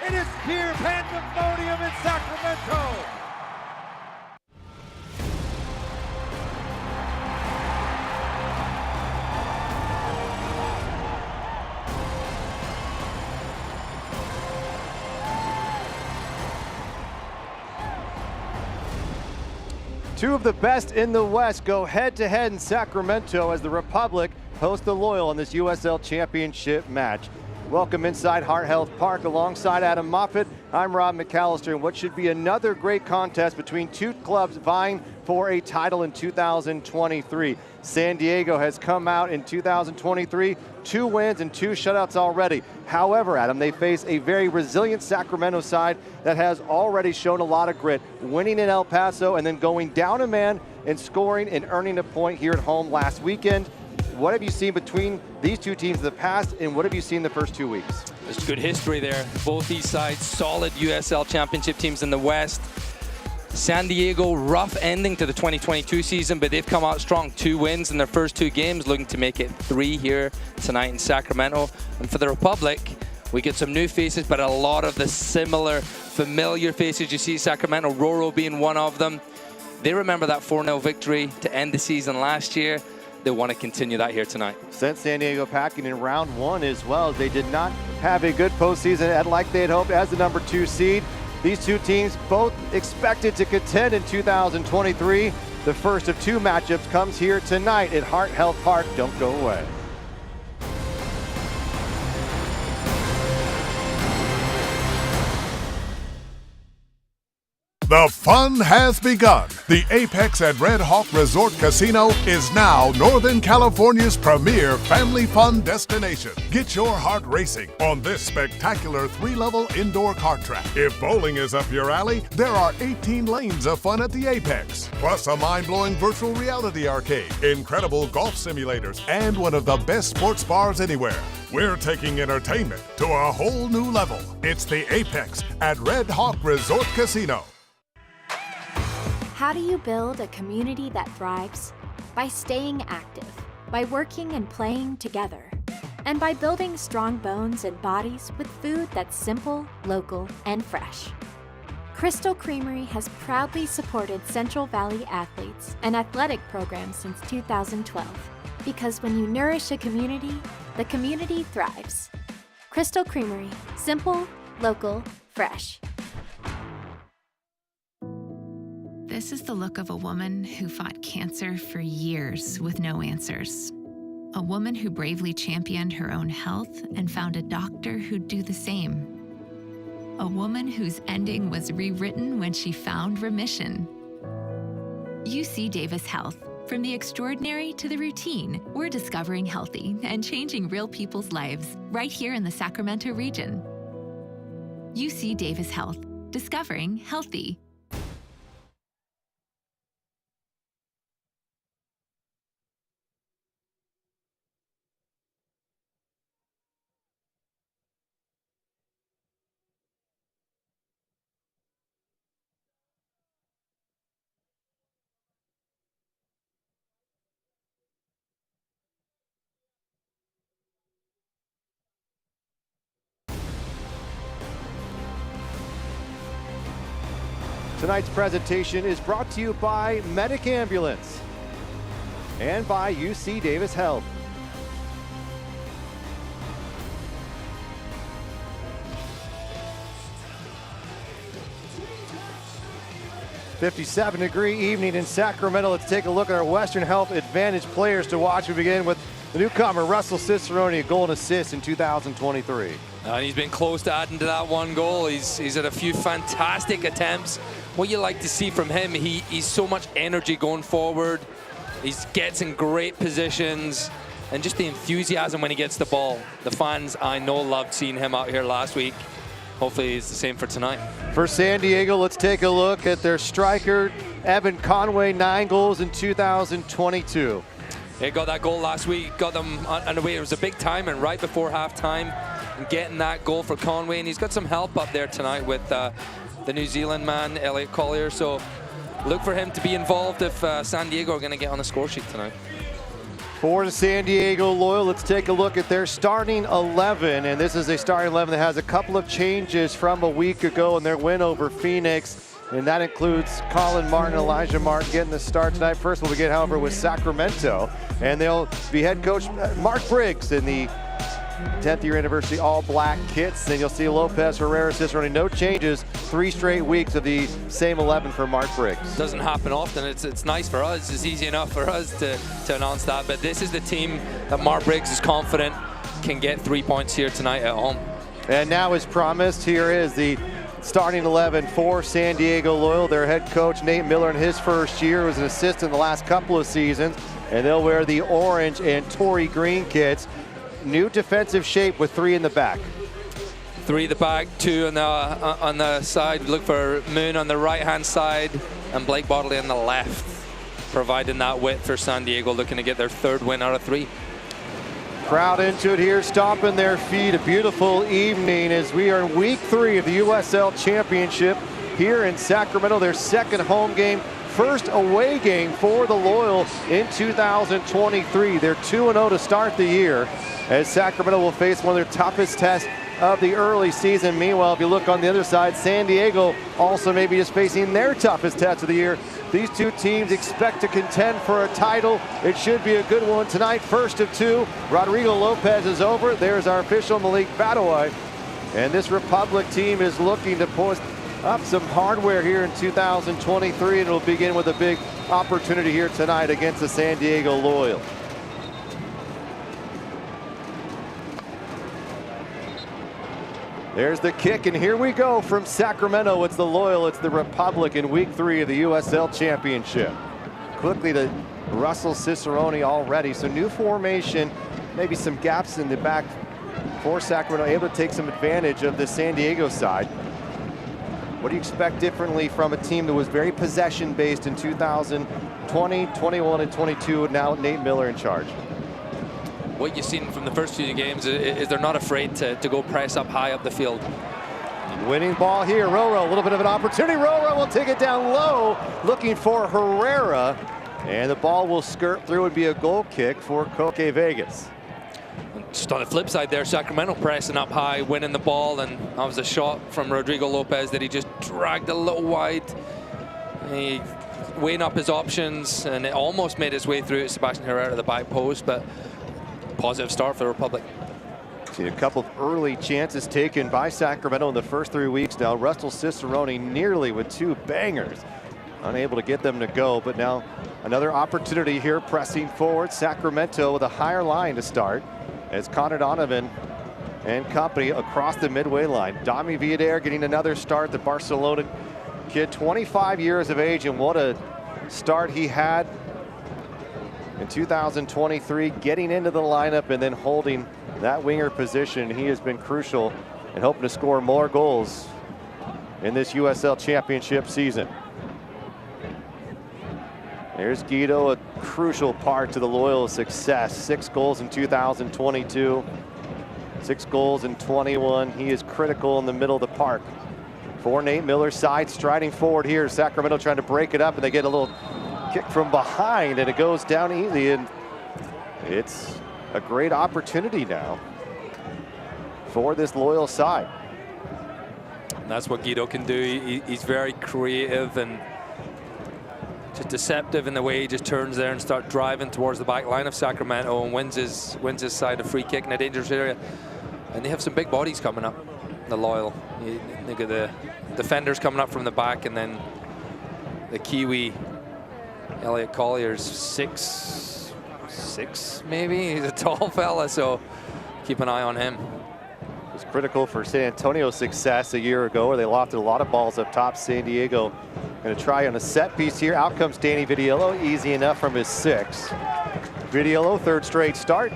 It is pure pandemonium in Sacramento. Two of the best in the West go head-to-head in Sacramento as the Republic host the Loyal in this USL Championship match. Welcome inside Heart Health Park alongside Adam Moffat. I'm Rob McAllister, and what should be another great contest between two clubs vying for a title in 2023. San Diego has come out in 2023, 2 wins and 2 shutouts already. However, Adam, they face a very resilient Sacramento side that has already shown a lot of grit, winning in El Paso and then going down a man and scoring and earning a point here at home last weekend. What have you seen between these two teams in the past, and what have you seen the first 2 weeks? There's good history there. Both these sides, solid USL Championship teams in the West. San Diego, rough ending to the 2022 season, but they've come out strong. 2 wins in their first 2 games, looking to make it 3 here tonight in Sacramento. And for the Republic, we get some new faces, but a lot of the similar, familiar faces you see. Sacramento, Roro being one of them. They remember that 4-0 victory to end the season last year. They want to continue that here tonight. Sent San Diego packing in round 1 as well. They did not have a good postseason like they had hoped as the number 2 seed. These two teams both expected to contend in 2023. The first of 2 matchups comes here tonight at Heart Health Park. Don't go away. The fun has begun. The Apex at Red Hawk Resort Casino is now Northern California's premier family fun destination. Get your heart racing on this spectacular 3-level indoor kart track. If bowling is up your alley, there are 18 lanes of fun at the Apex, plus a mind-blowing virtual reality arcade, incredible golf simulators, and one of the best sports bars anywhere. We're taking entertainment to a whole new level. It's the Apex at Red Hawk Resort Casino. How do you build a community that thrives? By staying active, by working and playing together, and by building strong bones and bodies with food that's simple, local, and fresh. Crystal Creamery has proudly supported Central Valley athletes and athletic programs since 2012. Because when you nourish a community, the community thrives. Crystal Creamery, simple, local, fresh. This is the look of a woman who fought cancer for years with no answers. A woman who bravely championed her own health and found a doctor who'd do the same. A woman whose ending was rewritten when she found remission. UC Davis Health. From the extraordinary to the routine, we're discovering healthy and changing real people's lives right here in the Sacramento region. UC Davis Health. Discovering healthy. Tonight's presentation is brought to you by Medic Ambulance and by UC Davis Health. "57-degree evening in Sacramento." Let's take a look at our Western Health Advantage players to watch. We begin with the newcomer, Russell Cicerone, a goal and assist in 2023. He's been close to adding to that 1 goal. He's had a few fantastic attempts. What you like to see from him, he's so much energy going forward. He gets in great positions, and just the enthusiasm when he gets the ball. The fans, I know, loved seeing him out here last week. Hopefully it's the same for tonight. For San Diego, let's take a look at their striker, Evan Conway, 9 goals in 2022. He got that goal last week, got them on the way. It was a big time, and right before halftime, and getting that goal for Conway. And he's got some help up there tonight with the New Zealand man, Elliot Collier. So look for him to be involved if San Diego are going to get on the score sheet tonight. For the San Diego Loyal, let's take a look at their starting 11. And this is a starting 11 that has a couple of changes from a week ago in their win over Phoenix. And that includes Colin Martin, Elijah Martin getting the start tonight. First we'll begin, however, with Sacramento. And they'll be head coach Mark Briggs in the 10th year anniversary all black kits. Then you'll see Lopez, Herrera, Cicerone. No changes, 3 straight weeks of the same 11 for Mark Briggs. Doesn't happen often. It's nice for us. It's easy enough for us to announce that. But this is the team that Mark Briggs is confident can get 3 points here tonight at home. And now, as promised, here is the starting 11 for San Diego Loyal. Their head coach, Nate Miller, in his first year was an assistant the last couple of seasons. And they'll wear the orange and Tory green kits. New defensive shape with 3 in the back. 3 in the back, 2 on the side. Look for Moon on the right-hand side and Blake Bodley on the left, providing that width for San Diego, looking to get their 3rd win out of 3. Crowd into it here, stomping their feet. A beautiful evening as we are in week 3 of the USL Championship here in Sacramento. Their 2nd home game, 1st away game for the Loyal in 2023. They're 2-0 to start the year, as Sacramento will face one of their toughest tests of the early season. Meanwhile, if you look on the other side, San Diego also maybe just facing their toughest test of the year. These two teams expect to contend for a title. It should be a good one tonight. First of 2, Rodrigo Lopez is over. There's our official Malik Badawai. And this Republic team is looking to post up some hardware here in 2023, and it'll begin with a big opportunity here tonight against the San Diego Loyal. There's the kick, and here we go from Sacramento. It's the Loyal, it's the Republic in week 3 of the USL Championship. Quickly to Russell Cicerone already. So new formation, maybe some gaps in the back for Sacramento, able to take some advantage of the San Diego side. What do you expect differently from a team that was very possession-based in 2020, 21, and 22, now Nate Miller in charge? What you've seen from the first few games is they're not afraid to go press up high up the field. Winning ball here, Roro, a little bit of an opportunity. Roro will take it down low, looking for Herrera, and the ball will skirt through and be a goal kick for Koke Vegas. Just on the flip side there, Sacramento pressing up high, winning the ball, and that was a shot from Rodrigo Lopez that he just dragged a little wide. He weighing up his options, and it almost made its way through Sebastian Herrera to the back post, but positive start for the Republic. See a couple of early chances taken by Sacramento in the first 3 weeks now. Russell Cicerone nearly with 2 bangers. Unable to get them to go, but now another opportunity here pressing forward. Sacramento with a higher line to start as Connor Donovan and company across the midway line. Dami Villader getting another start, the Barcelona kid, 25 years of age, and what a start he had in 2023, getting into the lineup and then holding that winger position. He has been crucial and hoping to score more goals in this USL Championship season. There's Guido, a crucial part to the Loyal success. 6 goals in 2022, 6 goals in 21. He is critical in the middle of the park. For Nate Miller, side striding forward here. Sacramento trying to break it up, and they get a little kick from behind, and it goes down easy, and it's a great opportunity now for this Loyal side. And that's what Guido can do. He's very creative and just deceptive in the way he just turns there and starts driving towards the back line of Sacramento and wins his side a free kick in a dangerous area. And they have some big bodies coming up, the Loyal. You look at the defenders coming up from the back, and then the Kiwi Elliot Collier's 6'6" maybe. He's a tall fella, so keep an eye on him. It was critical for San Antonio's success a year ago, where they lofted a lot of balls up top. San Diego going to try on a set piece here. Out comes Danny Vidiello, easy enough from his 6. Vidiello, 3rd straight start,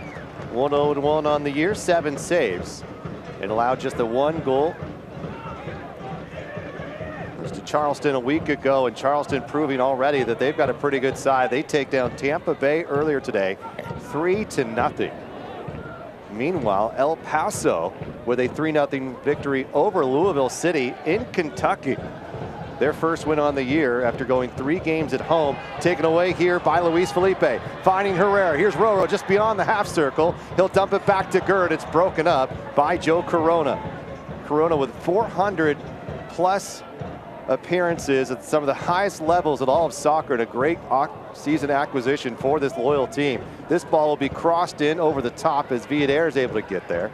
1-0-1 on the year, 7 saves. It allowed just the 1 goal. To Charleston a week ago, and Charleston proving already that they've got a pretty good side. They take down Tampa Bay earlier today, 3-0. Meanwhile, El Paso with a 3-0 victory over Louisville City in Kentucky. their first win on the year after going 3 games at home. Taken away here by Luis Felipe. Finding Herrera. Here's Roro just beyond the half circle. He'll dump it back to Gerd. It's broken up by Joe Corona. Corona with 400+ appearances at some of the highest levels at all of soccer, and a great season acquisition for this Loyal team. This ball will be crossed in over the top as Villader is able to get there.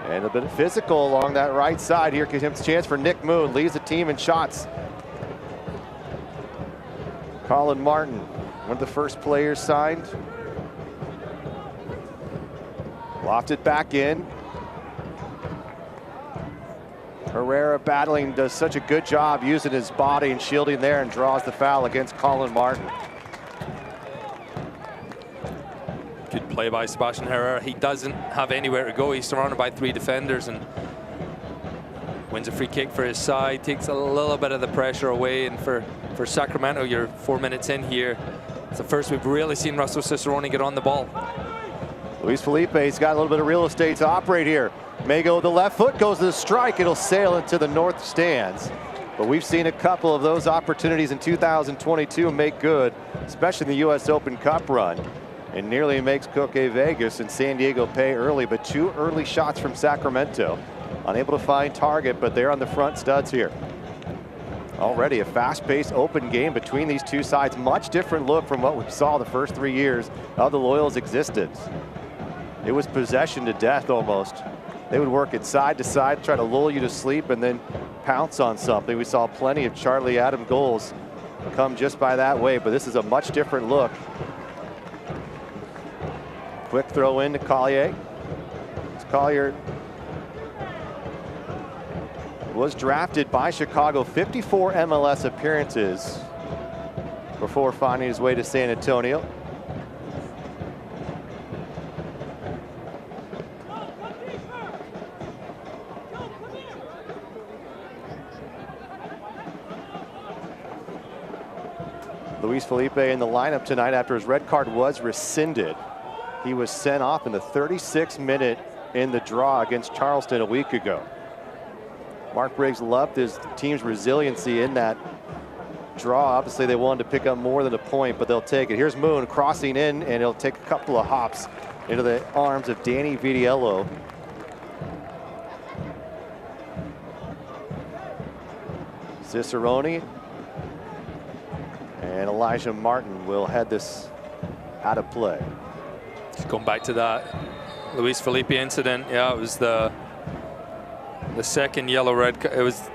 And a bit physical along that right side. Here comes a chance for Nick Moon. Leads the team in shots. Colin Martin, one of the first players signed. Lofted back in. Herrera battling, does such a good job using his body and shielding there, and draws the foul against Colin Martin. Good play by Sebastian Herrera. He doesn't have anywhere to go. He's surrounded by 3 defenders and wins a free kick for his side, takes a little bit of the pressure away. And for Sacramento, you're 4 minutes in here. It's the first we've really seen Russell Cicerone get on the ball. Luis Felipe's got a little bit of real estate to operate here. May go with the left foot, goes to the strike. It'll sail into the north stands. But we've seen a couple of those opportunities in 2022 make good, especially in the US Open Cup run. And nearly makes Coque Vegas and San Diego pay early, but 2 early shots from Sacramento. Unable to find target, but they're on the front studs here. Already a fast-paced open game between these two sides. Much different look from what we saw the first 3 years of the Loyals' existence. It was possession to death almost. They would work it side to side, try to lull you to sleep, and then pounce on something. We saw plenty of Charlie Adam goals come just by that way, but this is a much different look. Quick throw in to Collier. Collier was drafted by Chicago, 54 MLS appearances before finding his way to San Antonio. Luis Felipe in the lineup tonight after his red card was rescinded. He was sent off in the 36th minute in the draw against Charleston a week ago. Mark Briggs loved his team's resiliency in that draw. Obviously, they wanted to pick up more than a point, but they'll take it. Here's Moon crossing in, and he'll take a couple of hops into the arms of Danny Vitiello. Cicerone and Elijah Martin will head this out of play. Just going back to that Luis Felipe incident, yeah, it was the second yellow-red. It was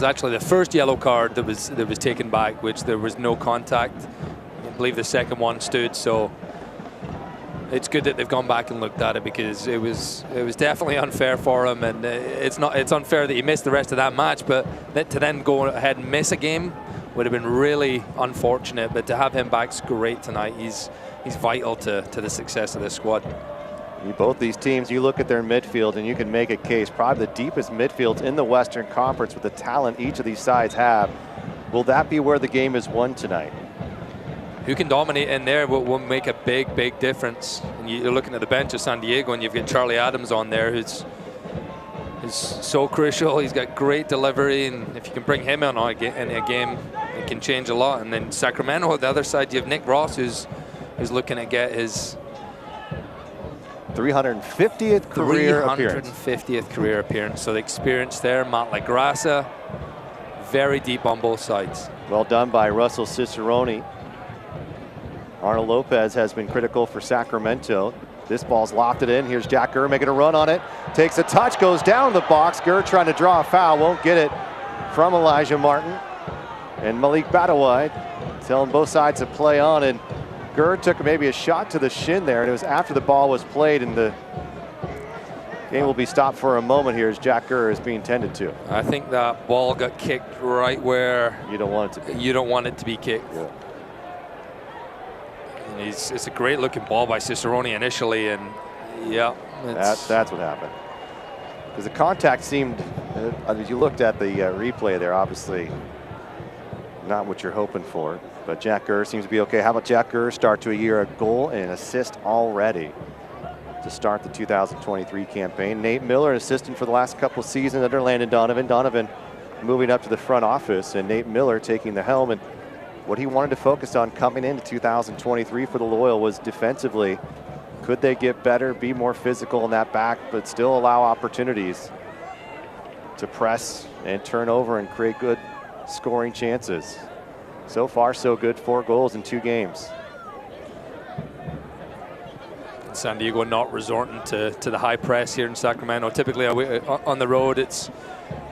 actually the first yellow card that was taken back, which there was no contact. I believe the second one stood, so it's good that they've gone back and looked at it, because it was definitely unfair for him, and it's unfair that he missed the rest of that match, but to then go ahead and miss a game would have been really unfortunate. But to have him back's great tonight. He's vital to the success of this squad. Both these teams, you look at their midfield and you can make a case, probably the deepest midfields in the Western Conference with the talent each of these sides have. Will that be where the game is won tonight? Who can dominate in there will make a big difference. And you're looking at the bench of San Diego, and you've got Charlie Adams on there, who's so crucial. He's got great delivery, and if you can bring him in a game, it can change a lot. And then Sacramento, on the other side, you have Nick Ross, who's looking to get his 350th career appearance. 350th career appearance. So the experience there. Matt LaGrassa, very deep on both sides. Well done by Russell Cicerone. Arnold Lopez has been critical for Sacramento. This ball's lofted in. Here's Jack Gurr making a run on it. Takes a touch, goes down the box. Gurr trying to draw a foul, won't get it from Elijah Martin. And Malik Badawai telling both sides to play on, and Gurr took maybe a shot to the shin there, and it was after the ball was played, and the game will be stopped for a moment here as Jack Gurr is being tended to. I think that ball got kicked right where you don't want it to be. You don't want it to be kicked. Yeah. And it's a great looking ball by Cicerone initially, and yeah, that's what happened. Because the contact seemed, as you looked at the replay there, obviously not what you're hoping for. But Jack Gurr seems to be okay. How about Jack Gurr start to a year, a goal and an assist already to start the 2023 campaign. Nate Miller, an assistant for the last couple of seasons under Landon Donovan. Donovan moving up to the front office, and Nate Miller taking the helm. And what he wanted to focus on coming into 2023 for the Loyal was defensively. Could they get better, be more physical in that back, but still allow opportunities to press and turn over and create good scoring chances? So far, so good. 4 goals in 2 games. San Diego not resorting to the high press here in Sacramento. Typically on the road, it's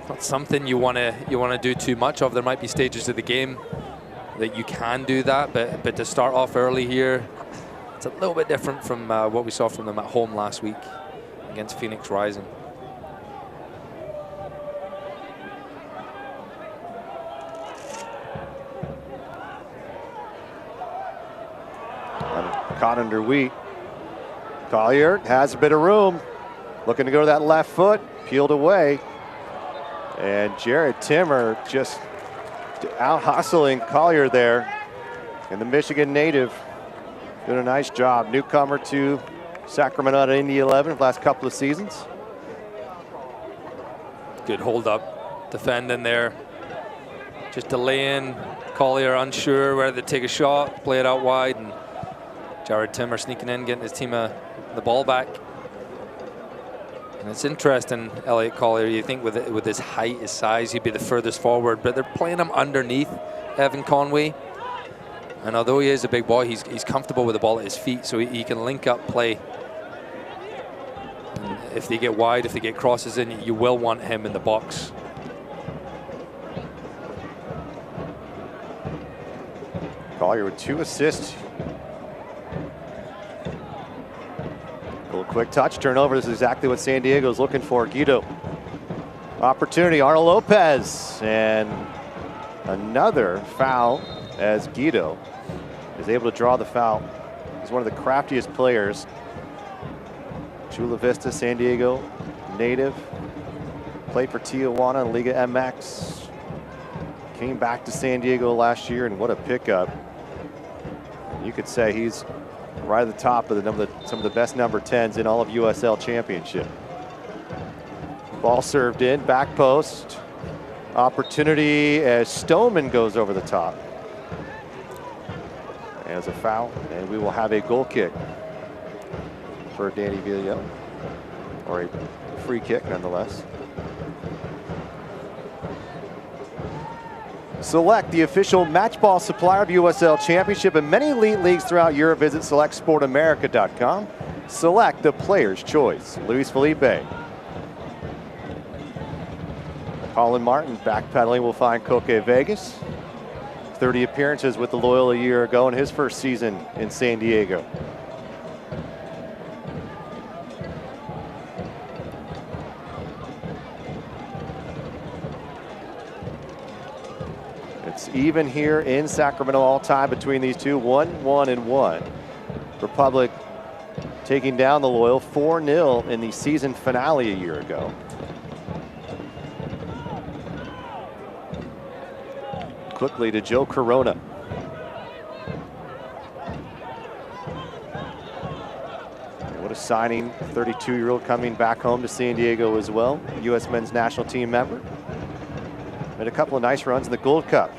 not something you want to do too much of. There might be stages of the game that you can do that, but to start off early here, it's a little bit different from what we saw from them at home last week against Phoenix Rising. Caught under wheat. Collier has a bit of room, looking to go to that left foot, peeled away. And Jared Timmer just out hustling Collier there. And the Michigan native doing a nice job. Newcomer to Sacramento out of Indy 11 the last couple of seasons. Good hold up, defending there. Just delaying, Collier unsure whether to take a shot, play it out wide, and Jared Timmer sneaking in, getting his team the ball back. And it's interesting, Elliot Collier, you think with his height, his size, he'd be the furthest forward, but they're playing him underneath Evan Conway. And although he is a big boy, he's comfortable with the ball at his feet, so he can link up play. And if they get wide, if they get crosses in, you will want him in the box. Collier with 2 assists. A little quick touch, turnover. This is exactly what San Diego's looking for. Guido. Opportunity, Arnold Lopez. And another foul as Guido is able to draw the foul. He's one of the craftiest players. Chula Vista, San Diego native. Played for Tijuana in Liga MX. Came back to San Diego last year, and what a pickup. You could say he's right at the top of some of the best number 10s in all of USL Championship. Ball served in, back post. Opportunity as Stoneman goes over the top. As a foul, and we will have a goal kick for Danny Vilio, or a free kick nonetheless. Select, the official match ball supplier of USL Championship and many elite leagues throughout Europe. Visit selectsportamerica.com. Select, the player's choice. Luis Felipe. Colin Martin backpedaling will find Coque Vegas. 30 appearances with the Loyal a year ago in his first season in San Diego. It's even here in Sacramento all time between these two, 1-1-1. Republic taking down the Loyal 4-0 in the season finale a year ago. Quickly to Joe Corona. What a signing, 32-year-old coming back home to San Diego as well. U.S. men's national team member. Made a couple of nice runs in the Gold Cup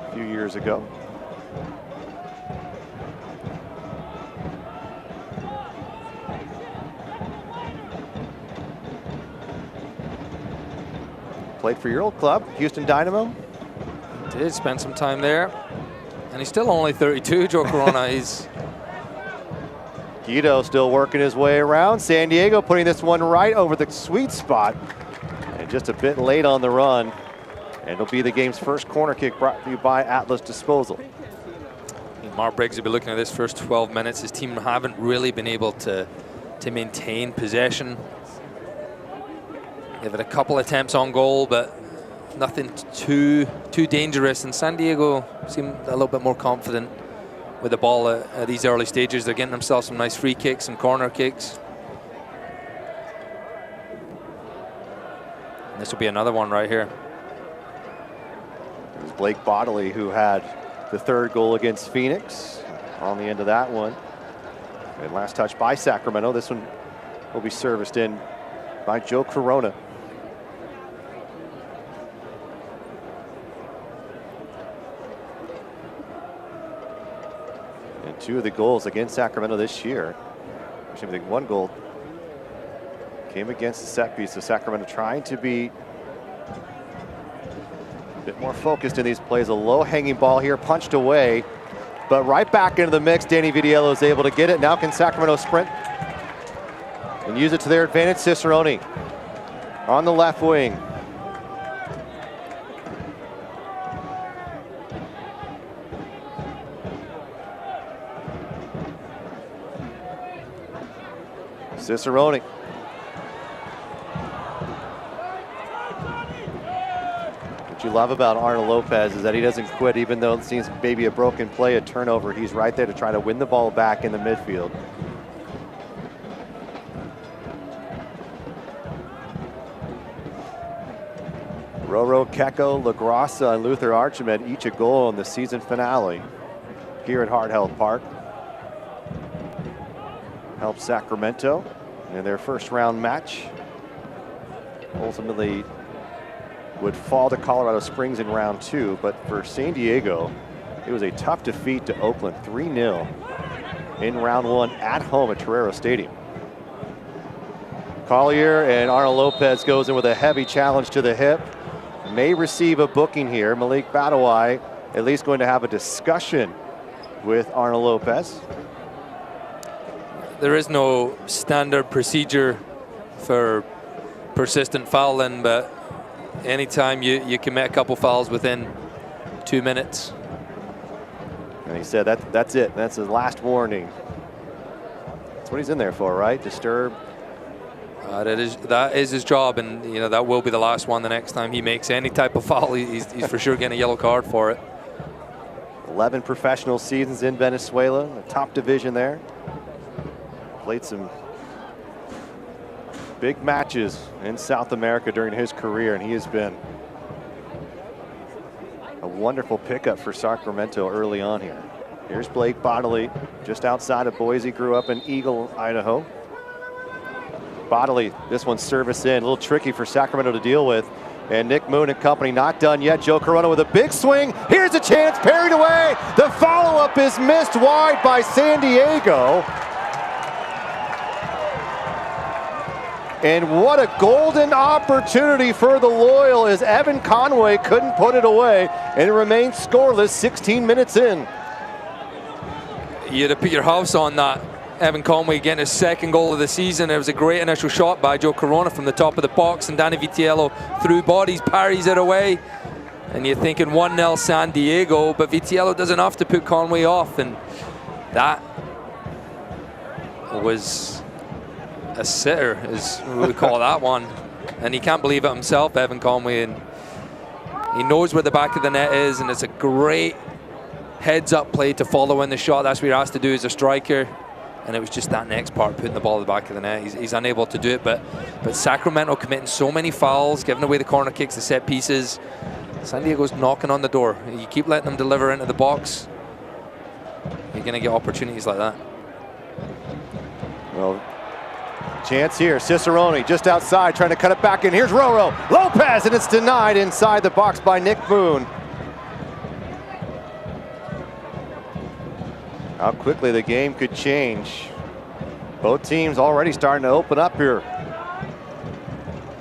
a few years ago. Played for your old club, Houston Dynamo. Did spend some time there. And he's still only 32, Joe Corona. He's Guido still working his way around. San Diego putting this one right over the sweet spot. And just a bit late on the run. And it'll be the game's first corner kick brought to you by Atlas Disposal. Mark Briggs will be looking at this first 12 minutes. His team haven't really been able to maintain possession. They've had a couple attempts on goal, but nothing too dangerous. And San Diego seem a little bit more confident with the ball at these early stages. They're getting themselves some nice free kicks and corner kicks. And this will be another one right here. It was Blake Bodley who had the 3rd goal against Phoenix on the end of that one. And last touch by Sacramento. This one will be serviced in by Joe Corona. 2 of the goals against Sacramento this year. Actually, I think 1 goal came against the set piece. So Sacramento trying to be a bit more focused in these plays. A low hanging ball here, punched away, but right back into the mix. Danny Vitiello is able to get it. Now can Sacramento sprint and use it to their advantage? Cicerone on the left wing. Cicerone. What you love about Arnold Lopez is that he doesn't quit, even though it seems maybe a broken play, a turnover. He's right there to try to win the ball back in the midfield. Roro, Keko, LaGrassa, and Luther Archimed each a goal in the season finale here at Hard Health Park. Helped Sacramento in their first round match. Ultimately would fall to Colorado Springs in round 2, but for San Diego, it was a tough defeat to Oakland, 3-0 in round 1 at home at Torero Stadium. Collier and Arnold Lopez goes in with a heavy challenge to the hip. May receive a booking here. Malik Badawai at least going to have a discussion with Arnold Lopez. There is no standard procedure for persistent fouling, but anytime you commit a couple fouls within 2 minutes. And he said that's it. That's his last warning. That's what he's in there for, right? Disturb. That is his job, and you know that will be the last one. The next time he makes any type of foul, he's for sure getting a yellow card for it. 11 professional seasons in Venezuela, the top division there. Played some big matches in South America during his career, and he has been a wonderful pickup for Sacramento early on here. Here's Blake Bodley, just outside of Boise, grew up in Eagle, Idaho. Bodley, this one's service in, a little tricky for Sacramento to deal with. And Nick Moon and company not done yet. Joe Corona with a big swing. Here's a chance, parried away. The follow-up is missed wide by San Diego. And what a golden opportunity for the Loyal as Evan Conway couldn't put it away, and it remains scoreless 16 minutes in. You had to put your house on that. Evan Conway getting his 2nd goal of the season. It was a great initial shot by Joe Corona from the top of the box, and Danny Vitiello through bodies parries it away. And you're thinking 1-0 San Diego, but Vitiello does enough to put Conway off, and that was a sitter, as we would call that one. And he can't believe it himself, Evan Conway, and he knows where the back of the net is, and it's a great heads-up play to follow in the shot. That's what he has to do as a striker. And it was just that next part, putting the ball at the back of the net. He's unable to do it, but Sacramento committing so many fouls, giving away the corner kicks, the set pieces. San Diego's knocking on the door. You keep letting them deliver into the box, you're going to get opportunities like that. Well, chance here. Cicerone just outside, trying to cut it back in. Here's Roro. Lopez, and it's denied inside the box by Nick Moon. How quickly the game could change. Both teams already starting to open up here.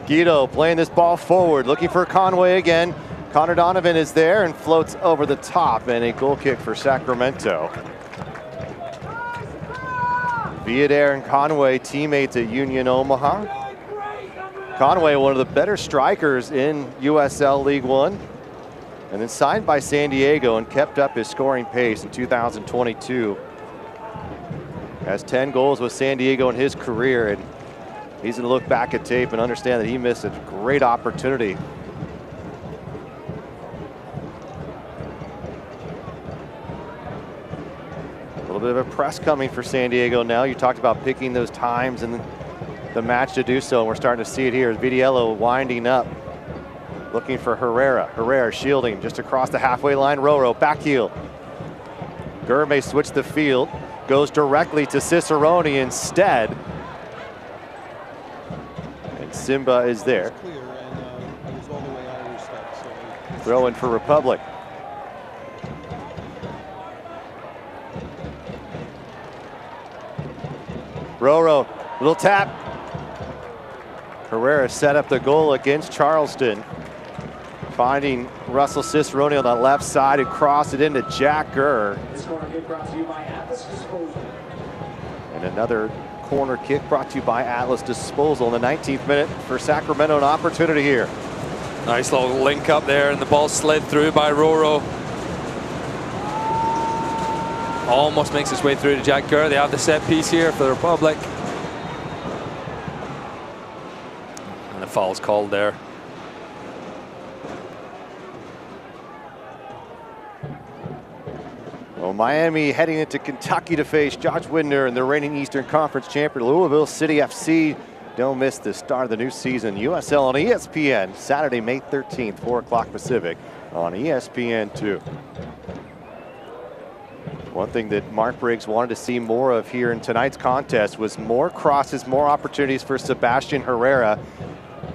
Guido playing this ball forward, looking for Conway again. Connor Donovan is there and floats over the top, and a goal kick for Sacramento. Viader and Conway, teammates at Union Omaha. Conway, one of the better strikers in USL League One, and then signed by San Diego and kept up his scoring pace in 2022. Has 10 goals with San Diego in his career, and he's going to look back at tape and understand that he missed a great opportunity. A little bit of a press coming for San Diego now. You talked about picking those times in the match to do so, and we're starting to see it here. Vitiello winding up, looking for Herrera. Herrera shielding just across the halfway line. Roro, back heel. Gourmet switched the field, goes directly to Cicerone instead. And Simba is there. Throw in for Republic. Roro, little tap. Herrera set up the goal against Charleston. Finding Russell Cicerone on the left side, who crossed it into Jack Gurr. And another corner kick brought to you by Atlas Disposal in the 19th minute for Sacramento. An opportunity here. Nice little link up there, and the ball slid through by Roro. Almost makes its way through to Jack Gurr. They have the set piece here for the Republic. And the foul's called there. Well, Miami heading into Kentucky to face Josh Widner and the reigning Eastern Conference champion Louisville City FC. Don't miss the start of the new season. USL on ESPN, Saturday, May 13th, 4 o'clock Pacific on ESPN2. One thing that Mark Briggs wanted to see more of here in tonight's contest was more crosses, more opportunities for Sebastian Herrera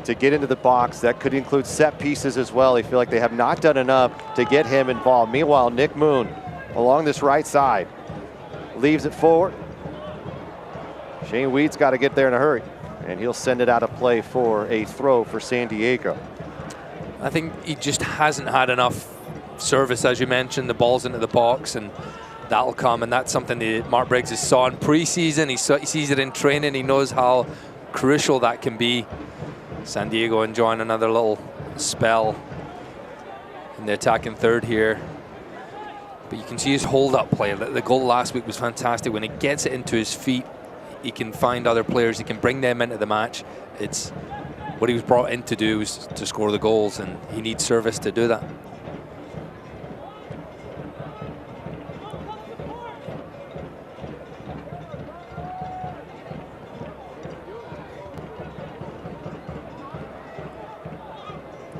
to get into the box. That could include set pieces as well. They feel like they have not done enough to get him involved. Meanwhile, Nick Moon along this right side leaves it forward. Shane Weed's got to get there in a hurry, and he'll send it out of play for a throw for San Diego. I think he just hasn't had enough service, as you mentioned. The ball's into the box, and that'll come, and that's something that Mark Briggs has saw in pre-season. He sees it in training. He knows how crucial that can be. San Diego enjoying another little spell in the attacking third here. But you can see his hold-up play. The goal last week was fantastic. When he gets it into his feet, he can find other players. He can bring them into the match. It's what he was brought in to do, was to score the goals, and he needs service to do that.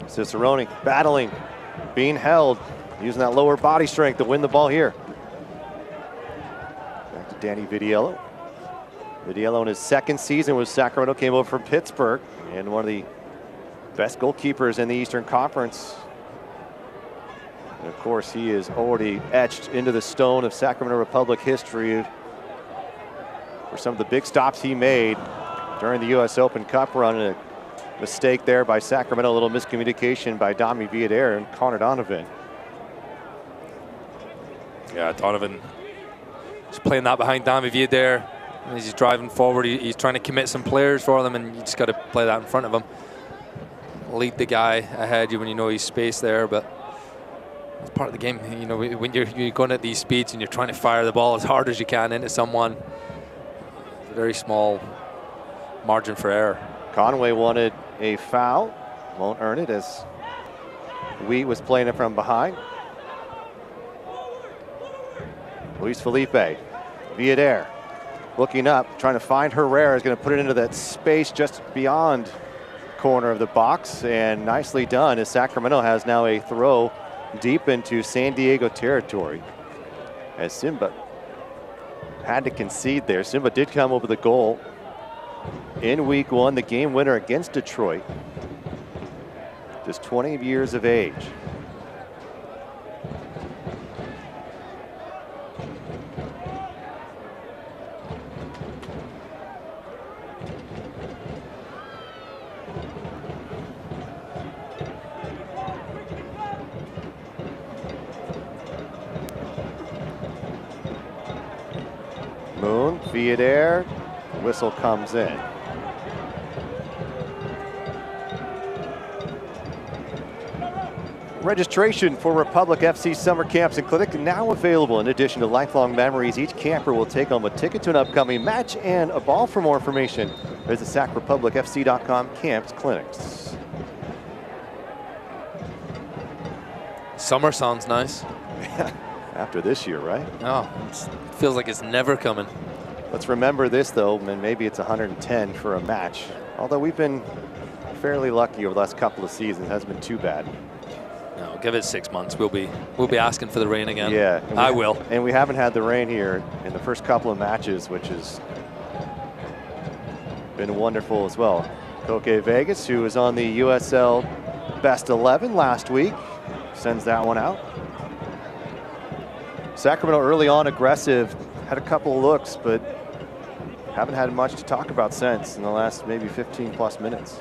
Cicerone battling, being held, using that lower body strength to win the ball here. Back to Danny Vidiello. Vidiello in his second season with Sacramento, came over from Pittsburgh, and one of the best goalkeepers in the Eastern Conference. And of course, he is already etched into the stone of Sacramento Republic history for some of the big stops he made during the U.S. Open Cup run. And a mistake there by Sacramento, a little miscommunication by Dami Villader and Connor Donovan. Yeah, Donovan is playing that behind Dami Villader. As he's driving forward, he's trying to commit some players for them, and you just got to play that in front of him. Lead the guy ahead you when you know he's space there, but it's part of the game. You know, when you're going at these speeds and you're trying to fire the ball as hard as you can into someone, very small margin for error. Conway wanted a foul, won't earn it as Wheat was playing it from behind. Luis Felipe, Villader looking up, trying to find Herrera, is going to put it into that space just beyond corner of the box, and nicely done as Sacramento has now a throw deep into San Diego territory. As Simba had to concede there. Simba did come over the goal in week one, the game winner against Detroit. Just 20 years of age. Moon, Villader, whistle comes in. Registration for Republic FC summer camps and clinic now available. In addition to lifelong memories, each camper will take home a ticket to an upcoming match and a ball. For more information, visit sacrepublicfc.com camps clinics. Summer sounds nice. After this year, right? Oh, it feels like it's never coming. Let's remember this though, and maybe it's 110 for a match. Although we've been fairly lucky over the last couple of seasons, it hasn't been too bad. No, give it 6 months. We'll be asking for the rain again. Yeah, I will. And we haven't had the rain here in the first couple of matches, which has been wonderful as well. Koke Vegas, who was on the USL Best 11 last week, sends that one out. Sacramento early on aggressive, had a couple of looks, but haven't had much to talk about since in the last maybe 15 plus minutes.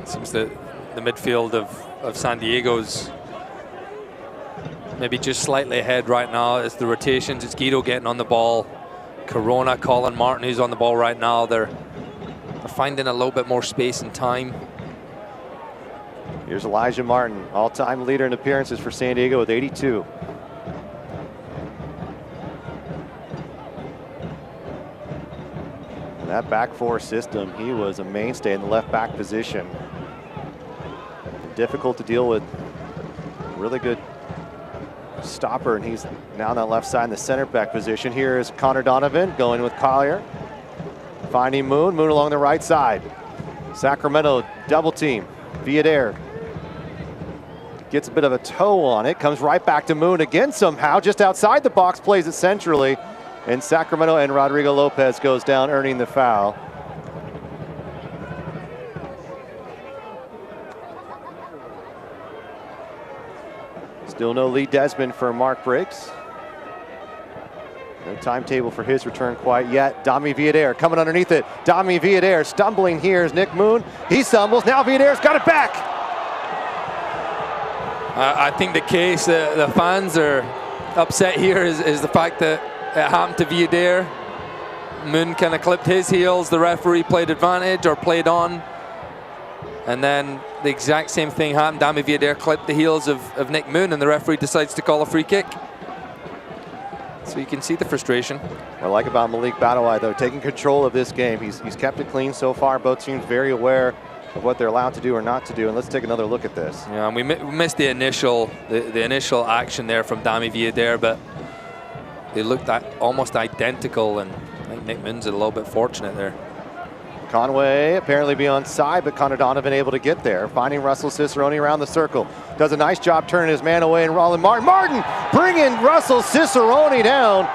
It seems that the midfield of San Diego's maybe just slightly ahead right now. It's the rotations. It's Guido getting on the ball. Corona, Colin Martin, who's on the ball right now. They're finding a little bit more space and time. Here's Elijah Martin, all-time leader in appearances for San Diego with 82. In that back four system, he was a mainstay in the left back position. Difficult to deal with. Really good stopper, and he's now on that left side in the center back position. Here is Connor Donovan going with Collier. Finding Moon along the right side. Sacramento double team. Villader gets a bit of a toe on it, comes right back to Moon again somehow, just outside the box, plays it centrally, and Sacramento and Rodrigo Lopez goes down, earning the foul. Still no Lee Desmond for Mark Briggs. No timetable for his return quite yet. Dami Villader coming underneath it. Dami Villader stumbling here is Nick Moon. He stumbles, now Villader's got it back. I think the case the fans are upset here is the fact that it happened to Villader. Moon kind of clipped his heels. The referee played advantage or played on. And then the exact same thing happened. Dami Villader clipped the heels of Nick Moon, and the referee decides to call a free kick. So you can see the frustration. What I like about Malik Badawai, though, taking control of this game. He's kept it clean so far. Both teams very aware of what they're allowed to do or not to do. And let's take another look at this. Yeah, and we missed the initial initial action there from Dami Villader, but they looked almost identical, and I think Nick Moon's a little bit fortunate there. Conway apparently be on side, but Connor Donovan able to get there. Finding Russell Cicerone around the circle. Does a nice job turning his man away, and Roland Martin bringing Russell Cicerone down.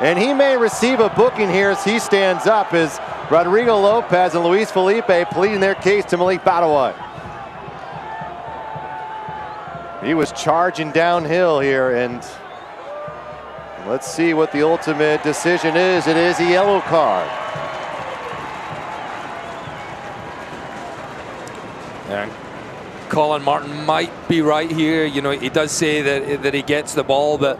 And he may receive a booking here as he stands up, as Rodrigo Lopez and Luis Felipe pleading their case to Malik Badawai. He was charging downhill here, and let's see what the ultimate decision is. It is a yellow card. Yeah. Colin Martin might be right here. You know, he does say that he gets the ball, but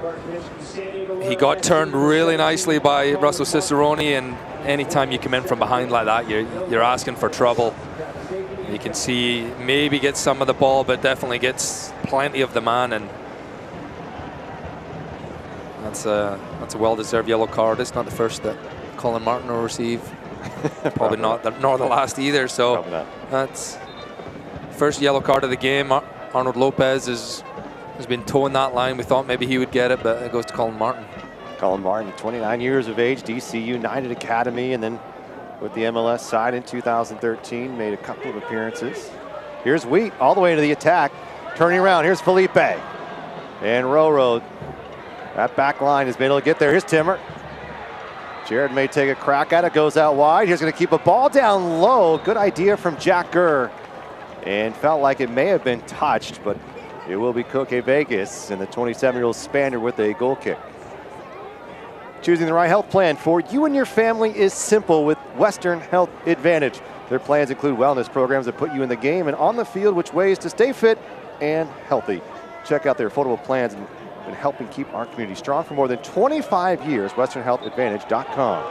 he got turned really nicely by Russell Cicerone, and anytime you come in from behind like that, you're asking for trouble. You can see maybe gets some of the ball, but definitely gets plenty of the man, and that's a well-deserved yellow card. It's not the first that Colin Martin will receive. Probably not, nor the last either. So that's first yellow card of the game. Arnold Lopez has been towing that line. We thought maybe he would get it, but it goes to Colin Martin. Colin Martin, 29 years of age, DC United Academy, and then with the MLS side in 2013, made a couple of appearances. Here's Wheat all the way to the attack, turning around. Here's Felipe. And Roro, that back line has been able to get there. Here's Timmer. Jared may take a crack at it, goes out wide. He's going to keep a ball down low. Good idea from Jack Gurr. And felt like it may have been touched, but it will be Koke Vegas, and the 27-year-old Spaniard with a goal kick. Choosing the right health plan for you and your family is simple with Western Health Advantage. Their plans include wellness programs that put you in the game and on the field, which ways to stay fit and healthy. Check out their affordable plans and helping keep our community strong for more than 25 years. WesternHealthAdvantage.com.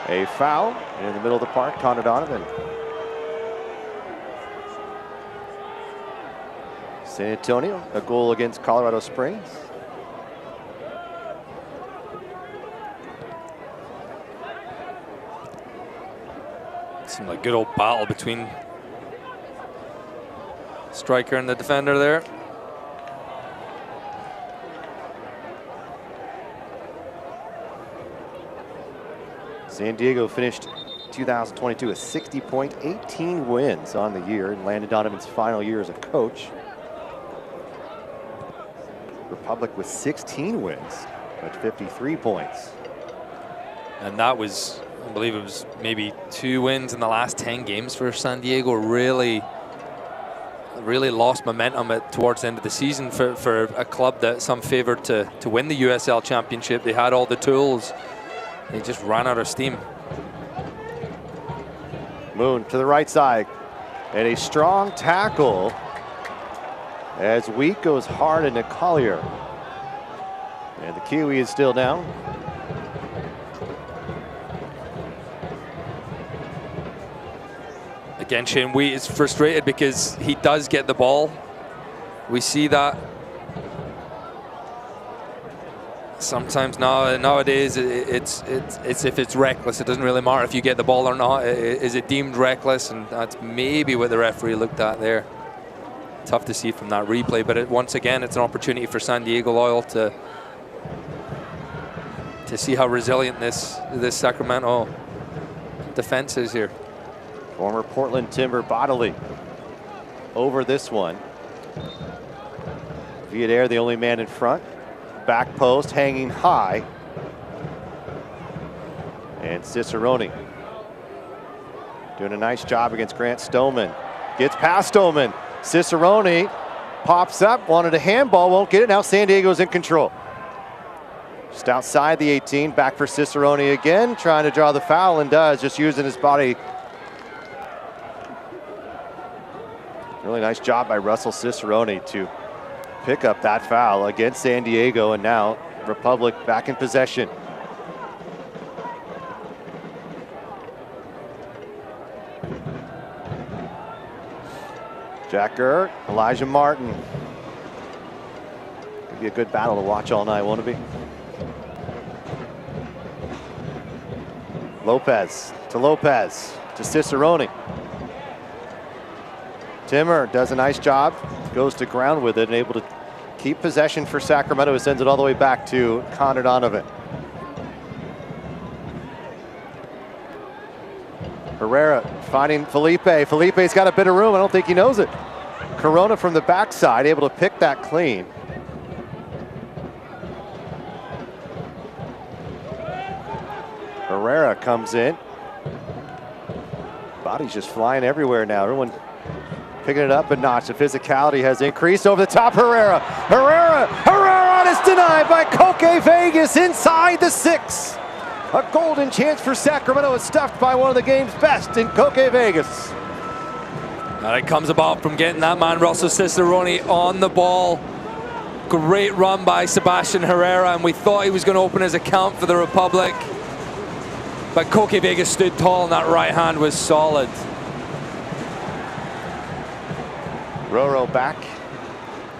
A foul in the middle of the park, Connor Donovan. San Antonio, a goal against Colorado Springs. Seemed like a good old battle between striker and the defender there. San Diego finished 2022 with 60 points, 18 wins on the year, and Landon Donovan's final year as a coach. Republic with 16 wins at 53 points. And that was, I believe it was maybe 2 wins in the last 10 games for San Diego. Really lost momentum towards the end of the season for a club that some favored to win the USL Championship. They had all the tools, He just ran out of steam. Moon to the right side. And a strong tackle as Wheat goes hard into Collier. And the Kiwi is still down. Again, Shane Wheat is frustrated because he does get the ball. We see that sometimes nowadays it's if it's reckless. It doesn't really matter if you get the ball or not. Is it deemed reckless? And that's maybe what the referee looked at there. Tough to see from that replay, but once again, it's an opportunity for San Diego Loyal to see how resilient this Sacramento defense is here. Former Portland Timber Bodily over this one. Viadair, the only man in front. Back post hanging high. And Cicerone doing a nice job against Grant Stoneman. Gets past Stoneman. Cicerone pops up, wanted a handball, won't get it. Now San Diego's in control. Just outside the 18, back for Cicerone again, trying to draw the foul, and does, just using his body. Really nice job by Russell Cicerone to pick up that foul against San Diego, and now Republic back in possession. Jack Gert, Elijah Martin. Could be a good battle to watch all night, won't it be? Lopez to Cicerone. Timmer does a nice job, goes to ground with it and able to keep possession for Sacramento, who sends it all the way back to Connor Donovan. Herrera finding Felipe. Felipe's got a bit of room. I don't think he knows it. Corona from the backside, able to pick that clean. Herrera comes in. Body's just flying everywhere now. Everyone picking it up a notch. The physicality has increased over the top. Herrera on, it's denied by Koke Vegas inside the 6. A golden chance for Sacramento is stuffed by one of the game's best in Koke Vegas. And it comes about from getting that man, Russell Cicerone, on the ball. Great run by Sebastian Herrera, and we thought he was going to open his account for the Republic. But Koke Vegas stood tall, and that right hand was solid. Roro back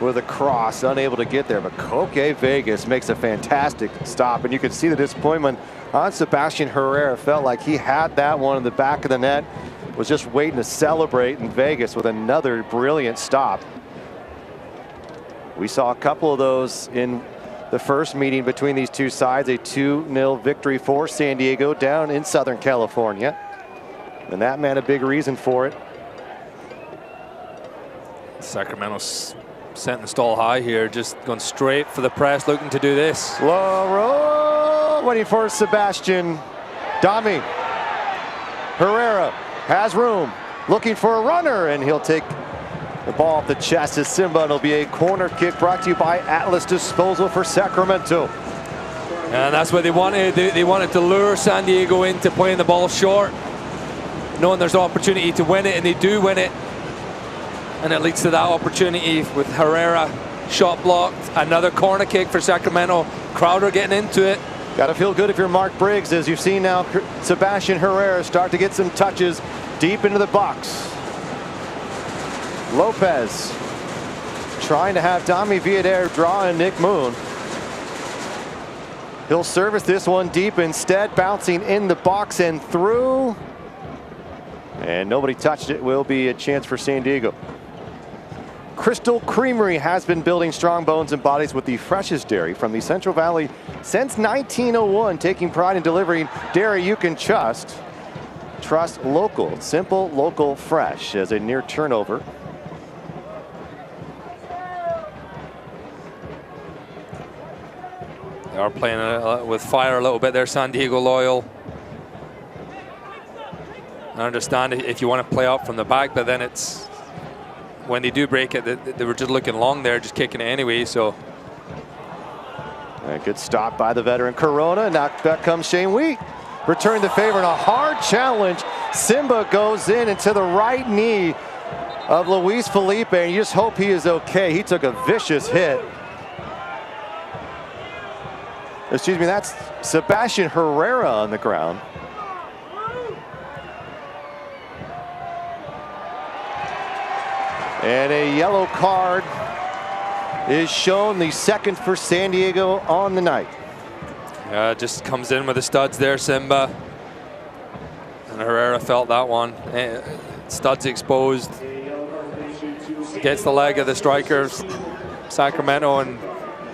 with a cross, unable to get there, but Koke Vegas makes a fantastic stop, and you can see the disappointment on Sebastian Herrera. Felt like he had that one in the back of the net, was just waiting to celebrate, and Vegas with another brilliant stop. We saw a couple of those in the first meeting between these two sides, a 2-0 victory for San Diego down in Southern California, and that man a big reason for it. Sacramento's setting the stall high here, just going straight for the press, looking to do this. Low roll, waiting for Sebastian. Dami. Herrera has room, looking for a runner, and he'll take the ball off the chest of Simba. It'll be a corner kick brought to you by Atlas Disposal for Sacramento. And that's what they wanted. They wanted to lure San Diego into playing the ball short, knowing there's an opportunity to win it, and they do win it. And it leads to that opportunity with Herrera shot blocked. Another corner kick for Sacramento. Crowder getting into it. Got to feel good if you're Mark Briggs, as you've seen now Sebastian Herrera start to get some touches deep into the box. Lopez trying to have Dami Viadair draw in Nick Moon. He'll service this one deep instead, bouncing in the box and through. And nobody touched it. Will be a chance for San Diego. Crystal Creamery has been building strong bones and bodies with the freshest dairy from the Central Valley since 1901, taking pride in delivering dairy you can trust. Trust local, simple, local, fresh as a near turnover. They are playing with fire a little bit there, San Diego Loyal. I understand if you want to play up from the back, but then it's when they do break it, they were just looking long there, just kicking it anyway. So A good stop by the veteran Corona. Knocked back comes Shane Wheat. Return the favor and a hard challenge. Simba goes in into the right knee of Luis Felipe, and you just hope he is okay. He took a vicious hit. Excuse me, that's Sebastian Herrera on the ground. And a yellow card is shown, the second for San Diego on the night. Just comes in with the studs there, Simba. And Herrera felt that one. Studs exposed. Gets the leg of the striker, Sacramento, and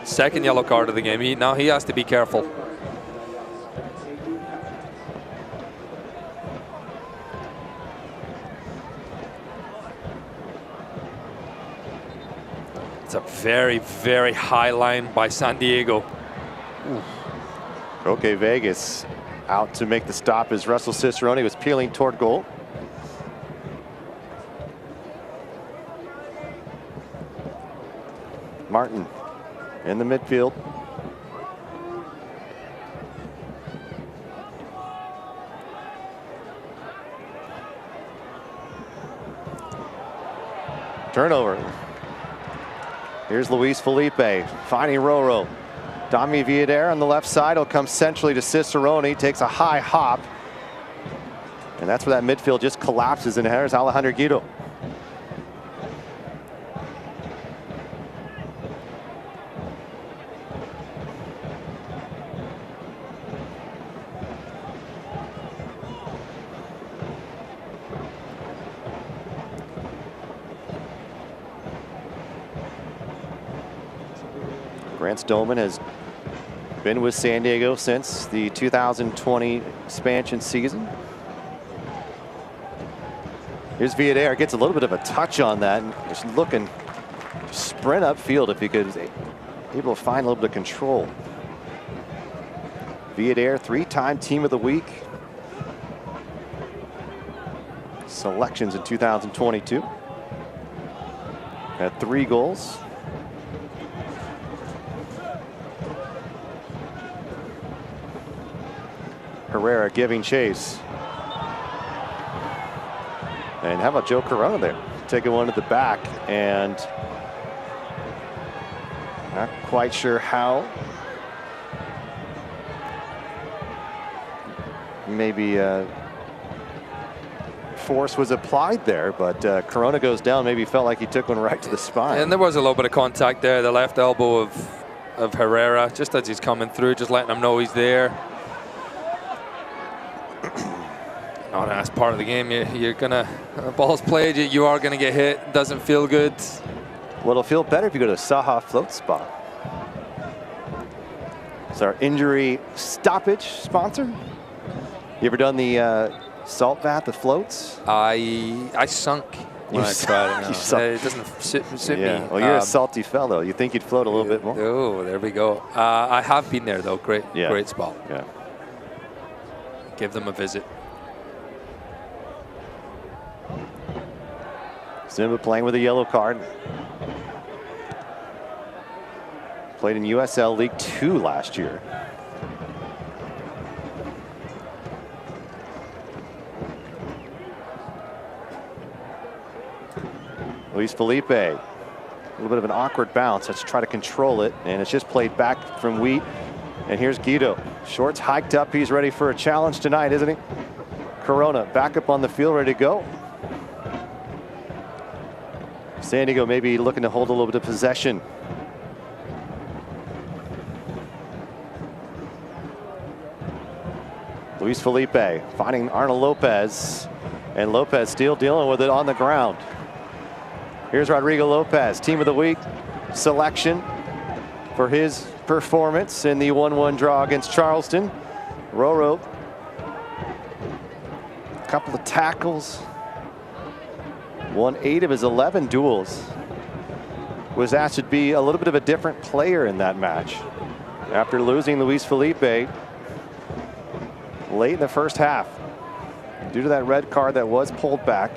second yellow card of the game. Now he has to be careful. It's a very, very high line by San Diego. Okay, Vegas out to make the stop as Russell Cicerone was peeling toward goal. Martin in the midfield. Turnover. Here's Luis Felipe finding Roro. Dami Villader on the left side will come centrally to Cicerone. Takes a high hop. And that's where that midfield just collapses. And here's Alejandro Guido. Grant Stolman has been with San Diego since the 2020 expansion season. Here's Villader, gets a little bit of a touch on that, and just looking to sprint upfield if he could, able to find a little bit of control. Villader, three-time Team of the Week. Selections in 2022. Had 3 goals. Herrera giving chase. And how about Joe Corona there? Taking one to the back, and not quite sure how. Maybe force was applied there, but Corona goes down. Maybe felt like he took one right to the spine. And there was a little bit of contact there. The left elbow of Herrera, just as he's coming through, just letting him know he's there. Oh, that's part of the game. You're gonna, ball's played, you are gonna get hit. Doesn't feel good. Well, it'll feel better if you go to Saha Float Spa. It's our injury stoppage sponsor. You ever done the salt bath, the floats? I sunk when I tried it. It doesn't suit me. Well, you're a salty fellow. You think you'd float a little bit more? Oh, there we go. I have been there though. Great spot. Yeah. Give them a visit. Simba playing with a yellow card. Played in USL League Two last year. Luis Felipe, a little bit of an awkward bounce. Let's try to control it, and it's just played back from Wheat. And here's Guido. Shorts hiked up. He's ready for a challenge tonight, isn't he? Corona back up on the field, ready to go. San Diego maybe looking to hold a little bit of possession. Luis Felipe finding Arnold Lopez, and Lopez still dealing with it on the ground. Here's Rodrigo Lopez, Team of the Week selection for his performance in the 1-1 draw against Charleston. Roro, a couple of tackles. Won 8 of his 11 duels. Was asked to be a little bit of a different player in that match after losing Luis Felipe late in the first half due to that red card that was pulled back.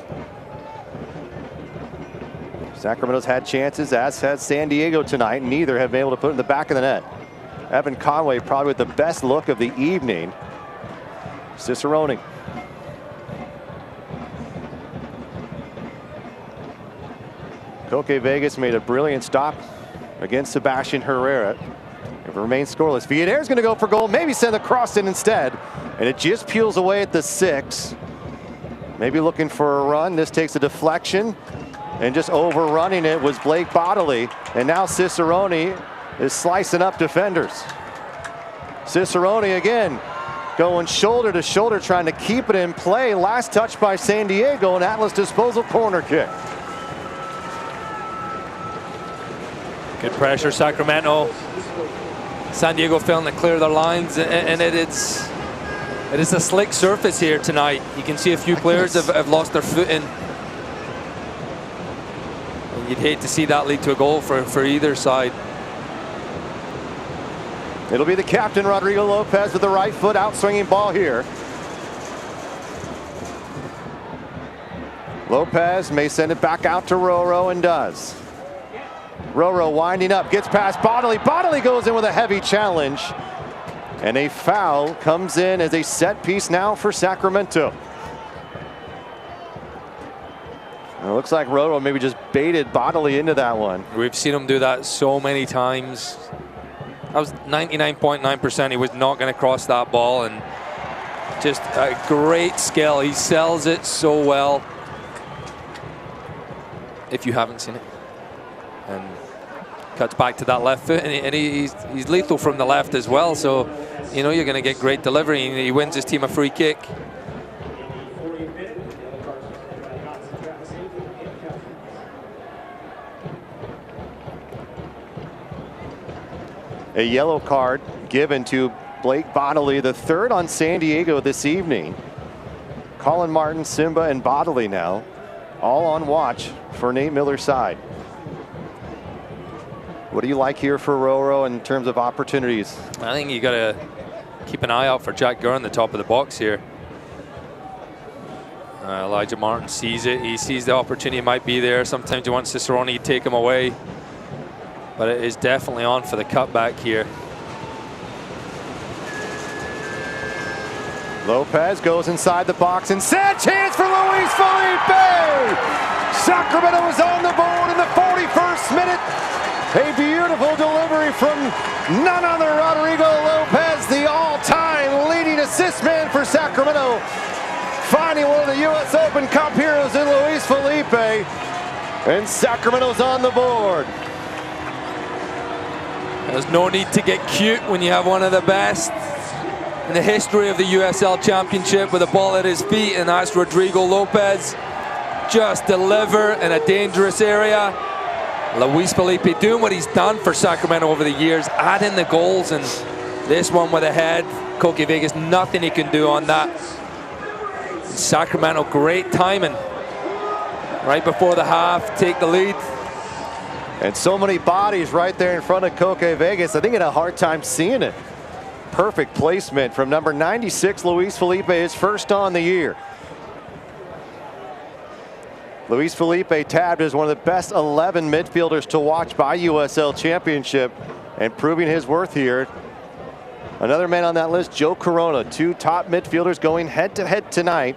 Sacramento's had chances, as has San Diego tonight. Neither have been able to put it in the back of the net. Evan Conway probably with the best look of the evening. Cicerone. Koke Vegas made a brilliant stop against Sebastian Herrera. It remains scoreless. Villader's going to go for goal, maybe send the cross in instead, and it just peels away at the 6. Maybe looking for a run. This takes a deflection, and just overrunning it was Blake Bodley, and now Cicerone is slicing up defenders. Cicerone again going shoulder to shoulder, trying to keep it in play. Last touch by San Diego, an Atlas disposal corner kick. Good pressure, Sacramento. San Diego failing to clear their lines, and it is a slick surface here tonight. You can see a few players have lost their footing. And you'd hate to see that lead to a goal for either side. It'll be the captain, Rodrigo Lopez, with the right foot out swinging ball here. Lopez may send it back out to Roro, and does. Roro winding up, gets past Bodley. Bodley goes in with a heavy challenge. And a foul comes in as a set piece now for Sacramento. It looks like Roro maybe just baited Bodley into that one. We've seen him do that so many times. That was 99.9%. He was not going to cross that ball, and just a great skill. He sells it so well. If you haven't seen it. And cuts back to that left foot, and he's lethal from the left as well, so you know you're going to get great delivery, and he wins his team a free kick. A yellow card given to Blake Bodley, the 3rd on San Diego this evening. Colin Martin, Simba, and Bodley now all on watch for Nate Miller's side. What do you like here for Roro in terms of opportunities? I think you got to keep an eye out for Jack Gurr on the top of the box here. Elijah Martin sees it. He sees the opportunity might be there. Sometimes you want Cicerone to take him away, but it is definitely on for the cutback here. Lopez goes inside the box and sad chance for Luis Felipe. Sacramento is on the board in the 41st minute. A beautiful delivery from none other Rodrigo Lopez, the all-time leading assist man for Sacramento. Finding one of the U.S. Open Cup heroes in Luis Felipe. And Sacramento's on the board. There's no need to get cute when you have one of the best in the history of the USL Championship with a ball at his feet, and that's Rodrigo Lopez. Just deliver in a dangerous area. Luis Felipe doing what he's done for Sacramento over the years, adding the goals, and this one with a head. Koke Vegas, nothing he can do on that. Sacramento, great timing. Right before the half, take the lead. And so many bodies right there in front of Koke Vegas. I think he had a hard time seeing it. Perfect placement from number 96, Luis Felipe, his first on the year. Luis Felipe tabbed as one of the best 11 midfielders to watch by USL Championship, and proving his worth here. Another man on that list, Joe Corona, 2 top midfielders going head-to-head tonight.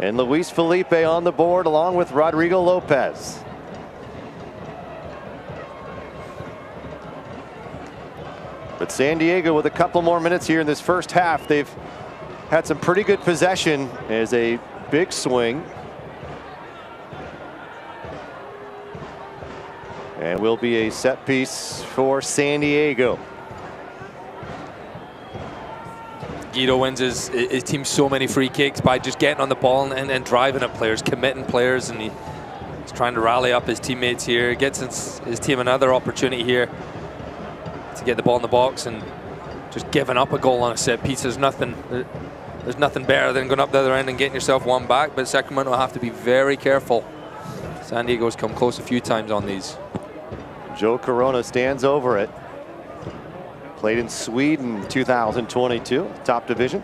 And Luis Felipe on the board along with Rodrigo Lopez. But San Diego with a couple more minutes here in this first half. They've had some pretty good possession as a big swing. And will be a set piece for San Diego. Guido wins his team so many free kicks by just getting on the ball and driving at players, committing players, and he's trying to rally up his teammates here. Gets his team another opportunity here to get the ball in the box, and just giving up a goal on a set piece. There's nothing better than going up the other end and getting yourself one back, but Sacramento will have to be very careful. San Diego's come close a few times on these. Joe Corona stands over it. Played in Sweden 2022, top division.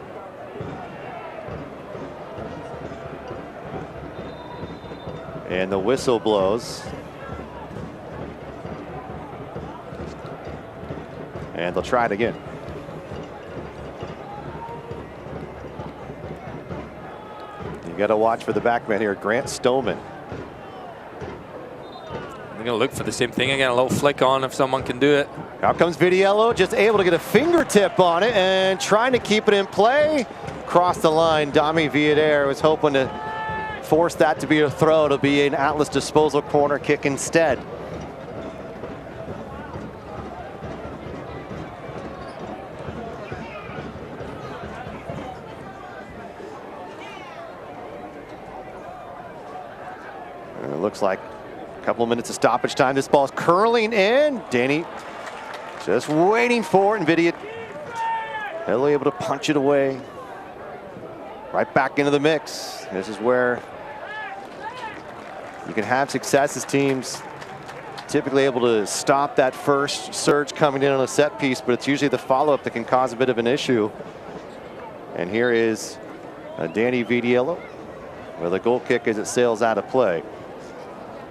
And the whistle blows. And they'll try it again. You got to watch for the back man here, Grant Stoneman. They're going to look for the same thing again, a little flick on if someone can do it. Out comes Vidiello, just able to get a fingertip on it and trying to keep it in play. Across the line, Dami Villader was hoping to force that to be a throw. It'll be an Atlas disposal corner kick instead. And it looks like a couple of minutes of stoppage time. This ball's curling in. Danny just waiting for it, and Vidia able to punch it away. Right back into the mix. This is where you can have success as teams typically able to stop that first surge coming in on a set piece, but it's usually the follow-up that can cause a bit of an issue. And here is Danny Vidiello with a goal kick as it sails out of play.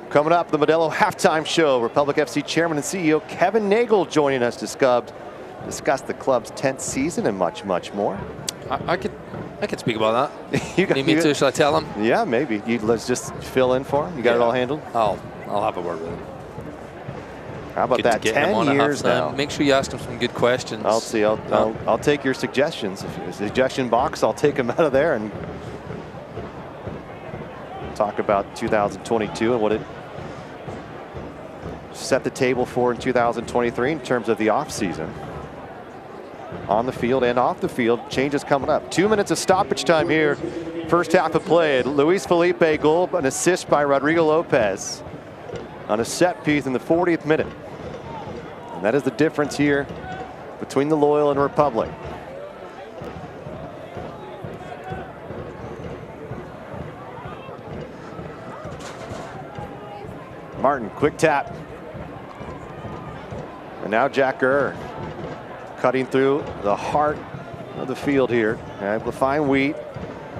Coming up, the Modelo halftime show. Republic FC Chairman and CEO Kevin Nagel joining us to discuss the club's 10th season and much, much more. I could speak about that. You need me to? Shall I tell him? Yeah, maybe. Let's just fill in for him. You got it all handled? I'll have a word with him. How about that? 10 years now. Make sure you ask him some good questions. I'll see. I'll take your suggestions. If there's a suggestion box, I'll take them out of there and talk about 2022 and what it set the table for in 2023 in terms of the offseason. On the field and off the field, changes coming up. 2 minutes of stoppage time here. First half of play. Luis Felipe goal, an assist by Rodrigo Lopez on a set piece in the 40th minute. And that is the difference here between the Loyal and Republic. Martin, quick tap. And now Jack Gurr cutting through the heart of the field here. Amplifying Wheat,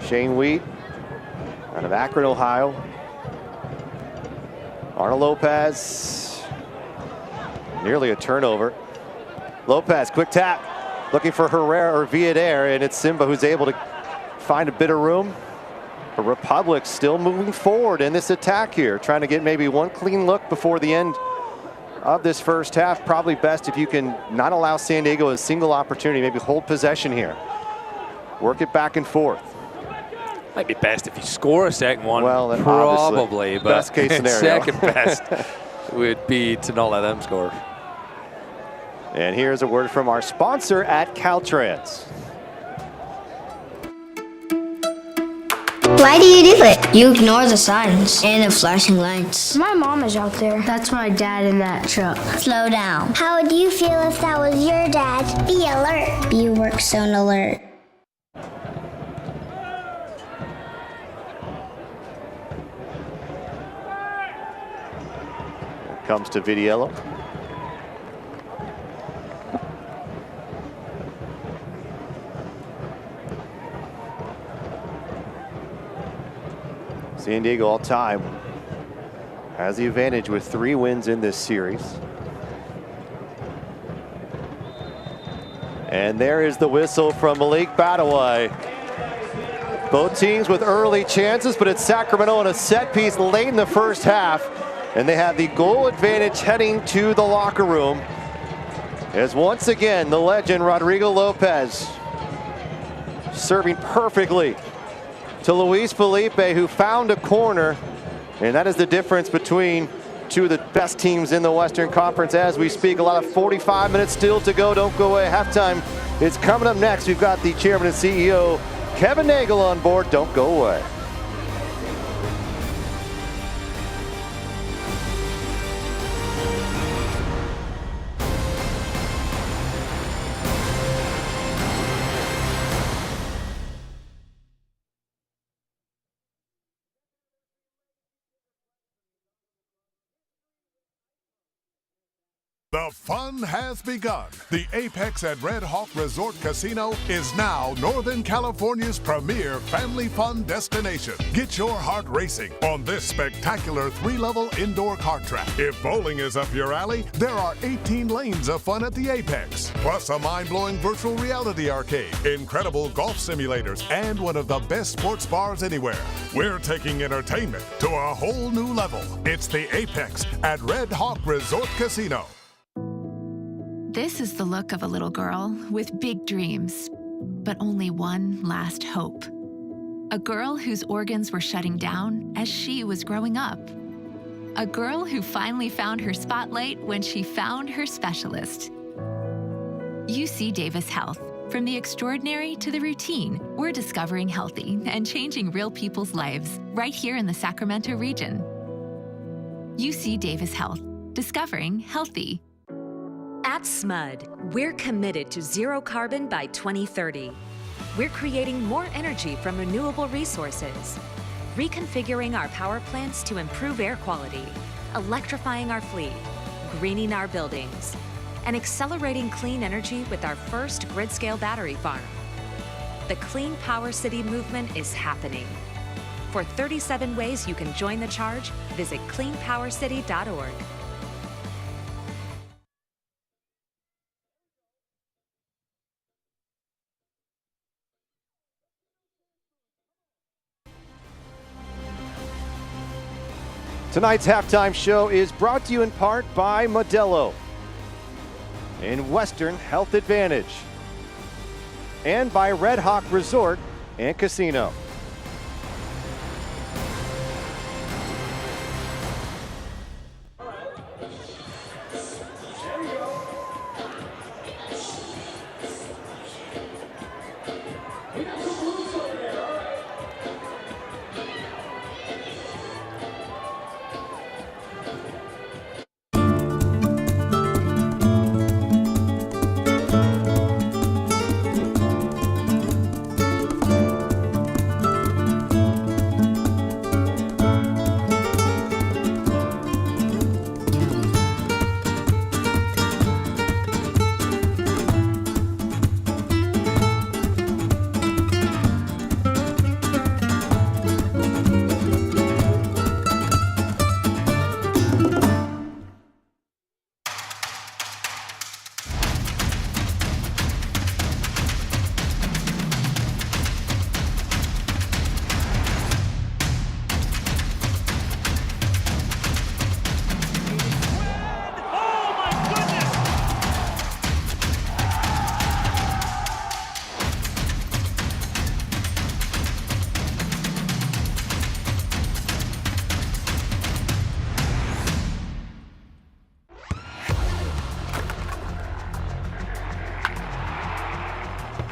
Shane Wheat, out of Akron, Ohio. Arnold Lopez, nearly a turnover. Lopez, quick tap, looking for Herrera or Villader, and it's Simba who's able to find a bit of room. The Republic still moving forward in this attack here, trying to get maybe one clean look before the end of this first half. Probably best if you can not allow San Diego a single opportunity, maybe hold possession here. Work it back and forth. Might be best if you score a second one. Well, probably, but best case scenario. Second best would be to not let them score. And here's a word from our sponsor at Caltrans. Why do you do it? You ignore the signs and the flashing lights. My mom is out there. That's my dad in that truck. Slow down. How would you feel if that was your dad? Be alert. Be work zone alert. Comes to Vidiello. San Diego all time has the advantage with 3 wins in this series. And there is the whistle from Malik Badawai. Both teams with early chances, but it's Sacramento on a set piece late in the first half. And they have the goal advantage heading to the locker room. As once again, the legend Rodrigo Lopez serving perfectly to Luis Felipe, who found a corner. And that is the difference between two of the best teams in the Western Conference as we speak. A lot of 45 minutes still to go. Don't go away. Halftime is coming up next. We've got the chairman and CEO, Kevin Nagel, on board. Don't go away. The fun has begun. The Apex at Red Hawk Resort Casino is now Northern California's premier family fun destination. Get your heart racing on this spectacular 3-level indoor kart track. If bowling is up your alley, there are 18 lanes of fun at the Apex, plus a mind-blowing virtual reality arcade, incredible golf simulators, and one of the best sports bars anywhere. We're taking entertainment to a whole new level. It's the Apex at Red Hawk Resort Casino. This is the look of a little girl with big dreams, but only one last hope. A girl whose organs were shutting down as she was growing up. A girl who finally found her spotlight when she found her specialist. UC Davis Health. From the extraordinary to the routine, we're discovering healthy and changing real people's lives right here in the Sacramento region. UC Davis Health. Discovering healthy. At SMUD, we're committed to zero carbon by 2030. We're creating more energy from renewable resources, reconfiguring our power plants to improve air quality, electrifying our fleet, greening our buildings, and accelerating clean energy with our first grid-scale battery farm. The Clean Power City movement is happening. For 37 ways you can join the charge, visit cleanpowercity.org. Tonight's halftime show is brought to you in part by Modelo and Western Health Advantage and by Red Hawk Resort and Casino.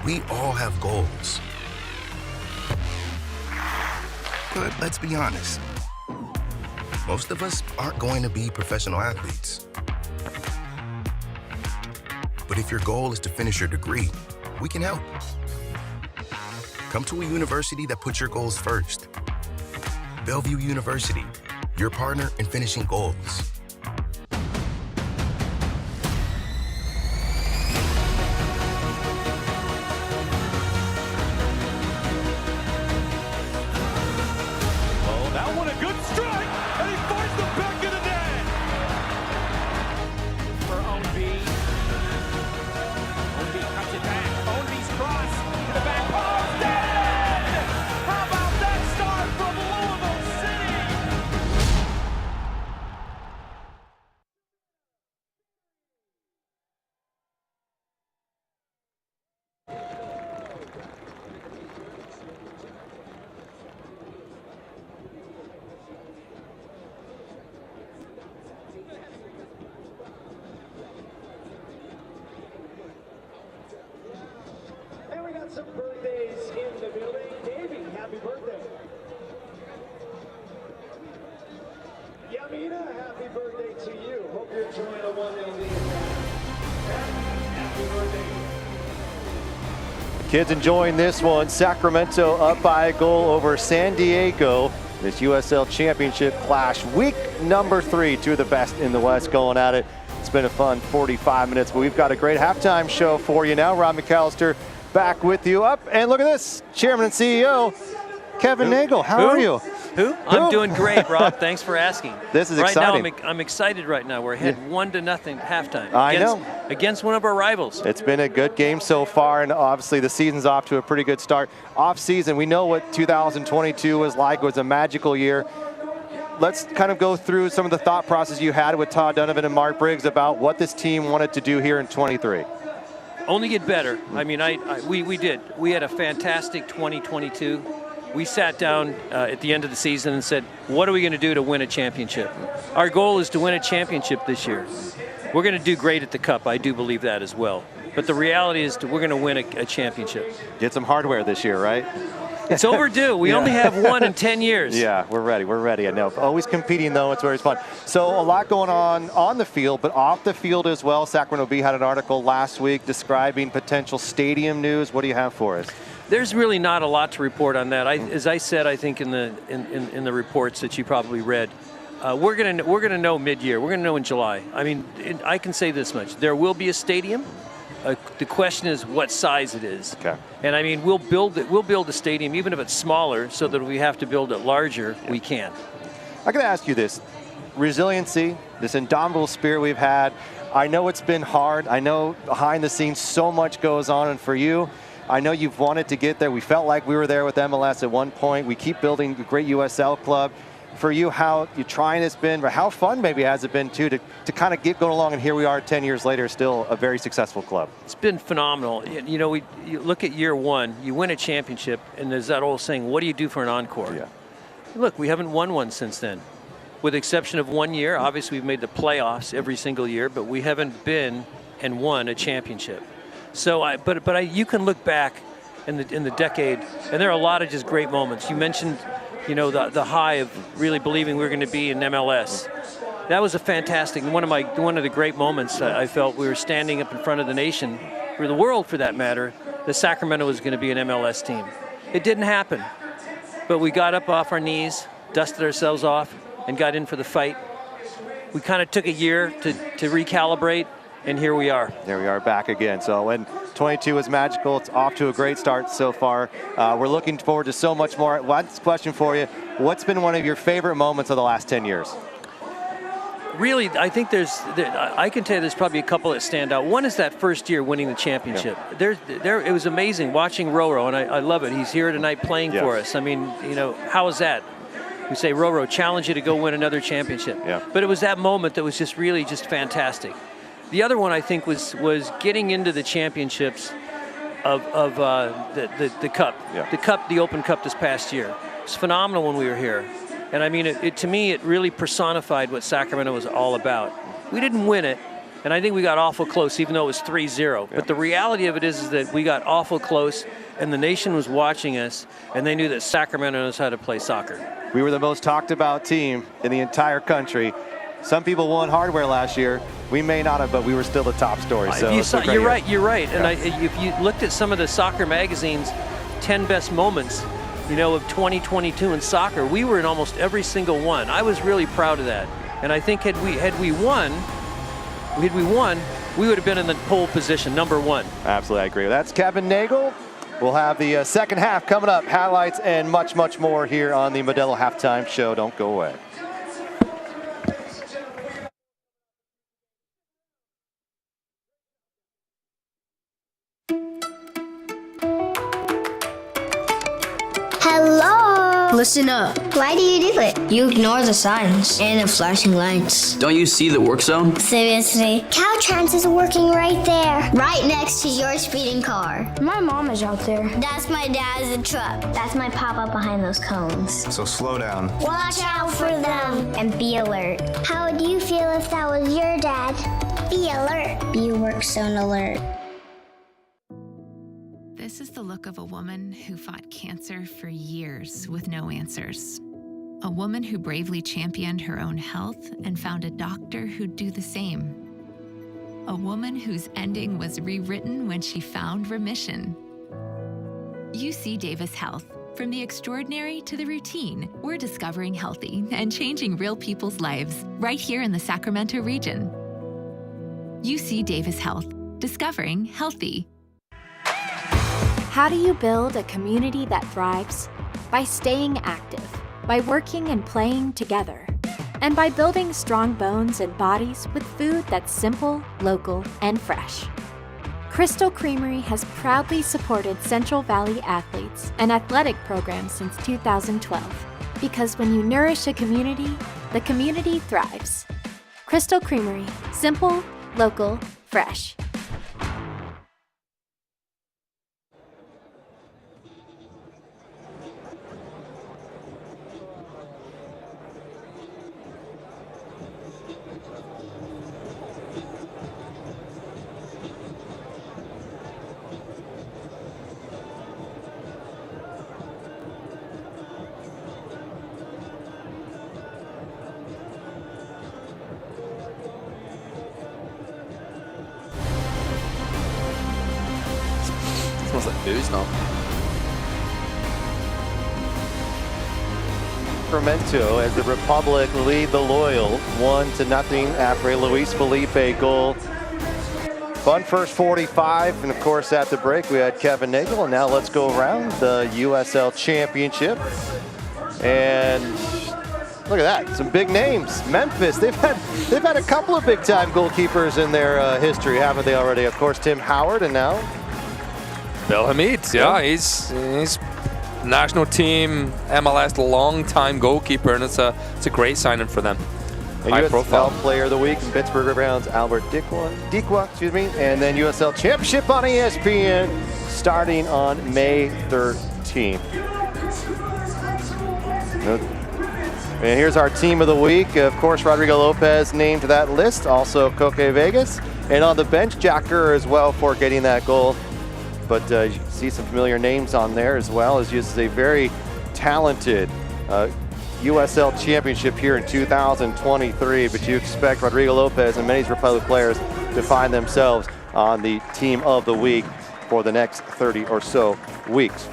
We all have goals. But let's be honest, most of us aren't going to be professional athletes. But if your goal is to finish your degree, we can help. Come to a university that puts your goals first. Bellevue University, your partner in finishing goals. Some birthdays in the building. Davey, happy birthday. Yamina, happy birthday to you. Hope you're enjoying a 1-0 lead. Happy birthday. Kids enjoying this one. Sacramento up by a goal over San Diego. This USL Championship clash, week number 3. Two of the best in the West going at it. It's been a fun 45 minutes, but we've got a great halftime show for you now. Rob McAllister back with you. Up, and look at this, Chairman and CEO, Kevin Nagel. How are you? Who? I'm doing great, Rob. Thanks for asking. This is exciting. Right now, I'm excited right now. We're ahead 1-0 halftime. I know. Against one of our rivals. It's been a good game so far, and obviously the season's off to a pretty good start. Off season, we know what 2022 was like. It was a magical year. Let's kind of go through some of the thought process you had with Todd Donovan and Mark Briggs about what this team wanted to do here in 23. Only get better. I mean, we did. We had a fantastic 2022. We sat down at the end of the season and said, what are we going to do to win a championship? Our goal is to win a championship this year. We're going to do great at the Cup. I do believe that as well. But the reality is we're going to win a championship. Get some hardware this year, right? It's overdue. We only have one in 10 years. Yeah, we're ready. We're ready. I know. Always competing, though. It's very fun. So a lot going on the field, but off the field as well. Sacramento Bee had an article last week describing potential stadium news. What do you have for us? There's really not a lot to report on that. As I said, I think in the reports that you probably read, we're gonna know mid-year. We're gonna know in July. I mean, I can say this much: there will be a stadium. The question is what size it is. Okay. And I mean, we'll build it. We'll build a stadium even if it's smaller, so that if we have to build it larger, we can. I got to ask you this: resiliency, this indomitable spirit we've had. I know it's been hard. I know behind the scenes so much goes on, and for you, I know you've wanted to get there. We felt like we were there with MLS at one point. We keep building a great USL club. For you, how you trying it's been, but how fun maybe has it been too to kind of get going along, and here we are 10 years later, still a very successful club. It's been phenomenal. You know, you look at year one, you win a championship, and there's that old saying, what do you do for an encore? Yeah. Look, we haven't won one since then. With the exception of 1 year, obviously we've made the playoffs every single year, but we haven't been and won a championship. So, you can look back in the decade, and there are a lot of just great moments. You mentioned, you know, the high of really believing we were going to be in MLS. That was a fantastic, one of the great moments. I felt we were standing up in front of the nation, or the world for that matter, that Sacramento was going to be an MLS team. It didn't happen, but we got up off our knees, dusted ourselves off, and got in for the fight. We kind of took a year to recalibrate, and here we are. There we are back again. So when 22 was magical, it's off to a great start so far. We're looking forward to so much more. Last question for you. What's been one of your favorite moments of the last 10 years? Really, I think I can tell you there's probably a couple that stand out. One is that first year winning the championship. Yeah. It was amazing watching Roro, and I love it. He's here tonight playing for us. I mean, you know, how is that? We say, Roro, challenge you to go win another championship. Yeah. But it was that moment that was just really just fantastic. The other one I think was getting into the championships of the Cup. Yeah. The Cup, the Open Cup this past year. It was phenomenal when we were here. And I mean, to me, it really personified what Sacramento was all about. We didn't win it, and I think we got awful close, even though it was 3-0. But the reality of it is that we got awful close, and the nation was watching us, and they knew that Sacramento knows how to play soccer. We were the most talked about team in the entire country. Some people won hardware last year. We may not have, but we were still the top story. So you're right. Yeah. And if you looked at some of the soccer magazines, 10 best moments, you know, of 2022 in soccer, we were in almost every single one. I was really proud of that. And I think had we won, we would have been in the pole position, number one. Absolutely, I agree. That's Kevin Nagel. We'll have the second half coming up, highlights and much, much more here on the Modelo Halftime Show. Don't go away. Hello? Listen up. Why do you do it? You ignore the signs and the flashing lights. Don't you see the work zone? Seriously? Caltrans is working right there. Right next to your speeding car. My mom is out there. That's my dad's truck. That's my pop-up behind those cones. So slow down. Watch out for them. And be alert. How would you feel if that was your dad? Be alert. Be work zone alert. This is the look of a woman who fought cancer for years with no answers. A woman who bravely championed her own health and found a doctor who'd do the same. A woman whose ending was rewritten when she found remission. UC Davis Health. From the extraordinary to the routine, we're discovering healthy and changing real people's lives right here in the Sacramento region. UC Davis Health. Discovering healthy. How do you build a community that thrives? By staying active, by working and playing together, and by building strong bones and bodies with food that's simple, local, and fresh. Crystal Creamery has proudly supported Central Valley athletes and athletic programs since 2012. Because when you nourish a community, the community thrives. Crystal Creamery, simple, local, fresh. Smells like booze now. Sacramento as the Republic lead the Loyal 1-0 after a Luis Felipe goal. Fun first 45, and of course at the break we had Kevin Nagel, and now let's go around the USL Championship. And look at that, some big names. Memphis, they've had a couple of big time goalkeepers in their history, haven't they already? Of course, Tim Howard, and now Bill Hamid, yeah, he's national team MLS long-time goalkeeper, and it's a great signing for them. And High USL profile. Player of the Week in Pittsburgh Browns, Albert Dikwa, excuse me, and then USL Championship on ESPN starting on May 13th. And here's our team of the week. Of course, Rodrigo Lopez named to that list, also Koke Vegas, and on the bench, Jack Kerr as well for getting that goal. But you can see some familiar names on there as well, as this is a very talented USL Championship here in 2023. But you expect Rodrigo Lopez and many Republic players to find themselves on the team of the week for the next 30 or so weeks.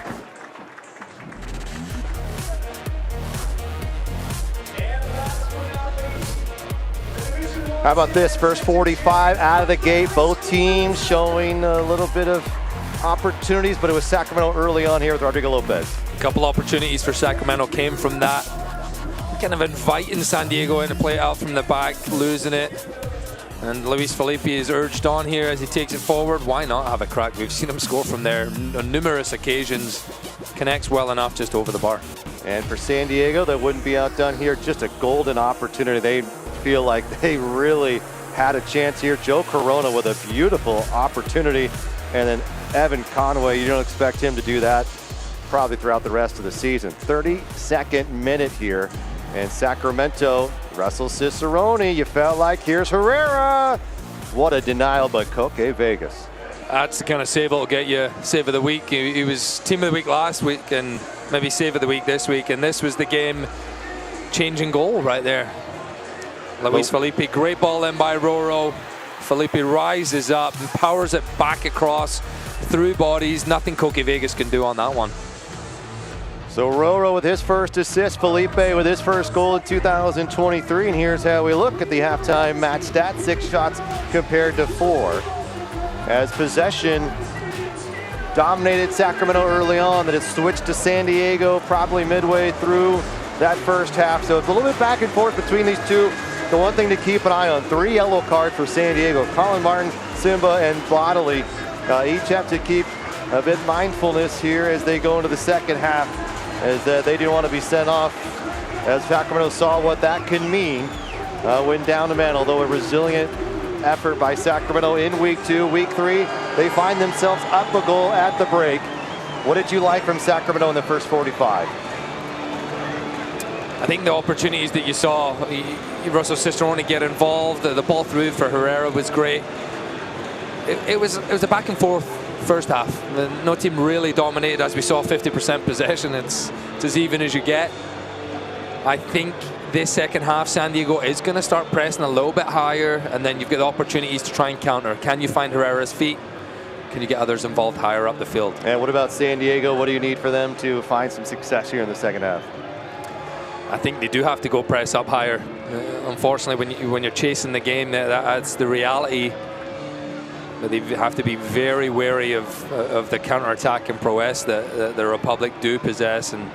How about this? First 45 out of the gate, both teams showing a little bit of opportunities, but it was Sacramento early on here with Rodrigo Lopez. A couple opportunities for Sacramento came from that. Kind of inviting San Diego in to play it out from the back, losing it. And Luis Felipe is urged on here as he takes it forward. Why not have a crack? We've seen him score from there on numerous occasions. Connects well enough just over the bar. And for San Diego, that wouldn't be outdone here. Just a golden opportunity. They feel like they really had a chance here. Joe Corona with a beautiful opportunity. And then Evan Conway, you don't expect him to do that probably throughout the rest of the season. 32nd minute here. And Sacramento, Russell Cicerone, you felt like here's Herrera. What a denial by Koke Vegas. That's the kind of save that'll get you save of the week. He was team of the week last week and maybe save of the week this week. And this was the game-changing goal right there. Luis Felipe, great ball in by Roro. Felipe rises up and powers it back across through bodies. Nothing Koke Vegas can do on that one. So Roro with his first assist, Felipe with his first goal in 2023. And here's how we look at the halftime match stats. 6 shots compared to 4. As possession dominated Sacramento early on, that it switched to San Diego probably midway through that first half. So it's a little bit back and forth between these two. The one thing to keep an eye on, 3 yellow cards for San Diego. Colin Martin, Simba, and Bodley each have to keep a bit mindfulness here as they go into the second half, as they didn't want to be sent off, as Sacramento saw what that can mean when down to man. Although a resilient effort by Sacramento in week 2. Week 3, they find themselves up a goal at the break. What did you like from Sacramento in the first 45? I think the opportunities that you saw, Russell Cicerone get involved, the ball through for Herrera was great. It was a back and forth first half. No team really dominated, as we saw 50% possession. It's as even as you get. I think this second half, San Diego is going to start pressing a little bit higher, and then you've got the opportunities to try and counter. Can you find Herrera's feet? Can you get others involved higher up the field? And what about San Diego? What do you need for them to find some success here in the second half? I think they do have to go press up higher. Unfortunately, when you're chasing the game, that's the reality But they have to be very wary of the counter-attacking prowess that the Republic do possess. And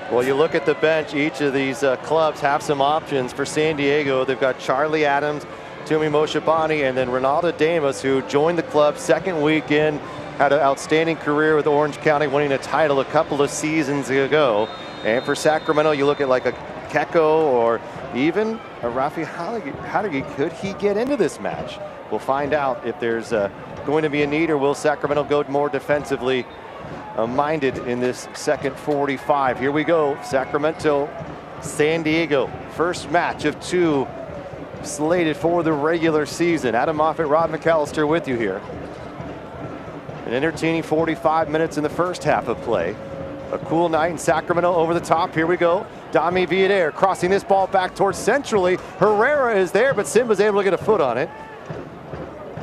well, you look at the bench, each of these clubs have some options. For San Diego, they've got Charlie Adams, Tumi Moshabani, and then Ronaldo Damas, who joined the club second week in, had an outstanding career with Orange County, winning a title a couple of seasons ago. And for Sacramento, you look at like a Keko or even a Rafi Hadagi. Could he get into this match? We'll find out if there's going to be a need, or will Sacramento go more defensively minded in this second 45. Here we go, Sacramento, San Diego. First match of 2 slated for the regular season. Adam Moffat, Rob McAllister with you here. An entertaining 45 minutes in the first half of play. A cool night in Sacramento over the top. Here we go. Dami Villader crossing this ball back towards centrally. Herrera is there, but Simba's able to get a foot on it.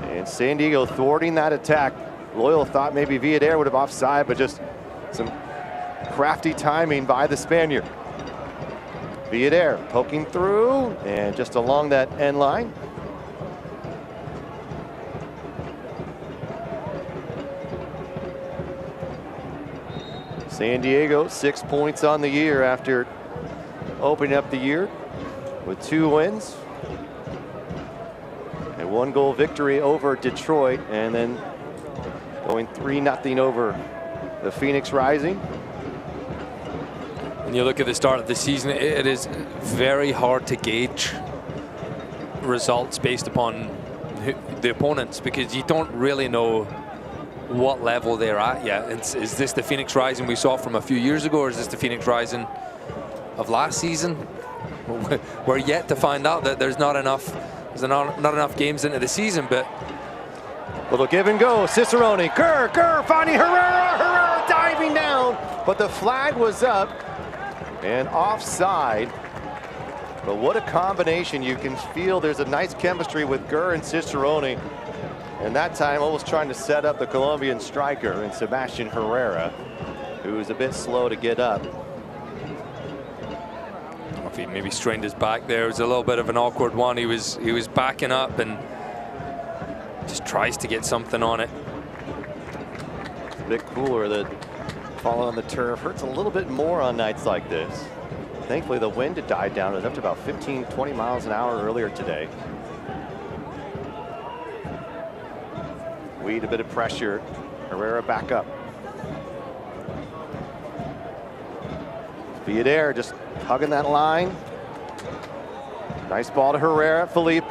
And San Diego thwarting that attack. Loyal thought maybe Villader would have offside, but just some crafty timing by the Spaniard. Villader poking through and just along that end line. San Diego 6 points on the year after opening up the year with 2 wins. A 1-goal victory over Detroit, and then going 3-0 over the Phoenix Rising. When you look at the start of the season, it is very hard to gauge results based upon the opponents, because you don't really know what level they're at yet. Is this the Phoenix Rising we saw from a few years ago, or is this the Phoenix Rising of last season? We're yet to find out. That there's not enough games into the season. But little give and go. Cicerone, Kerr finding Herrera diving down, but the flag was up and offside. But what a combination. You can feel there's a nice chemistry with Gurr and Cicerone. And that time almost trying to set up the Colombian striker and Sebastian Herrera, who was a bit slow to get up. If he maybe strained his back there, it was a little bit of an awkward one. He was backing up and just tries to get something on it. It's a bit cooler. The falling on the turf hurts a little bit more on nights like this. Thankfully, the wind had died down. It was up to about 15-20 miles an hour earlier today. Weed a bit of pressure. Herrera back up. Villader just hugging that line. Nice ball to Herrera. Felipe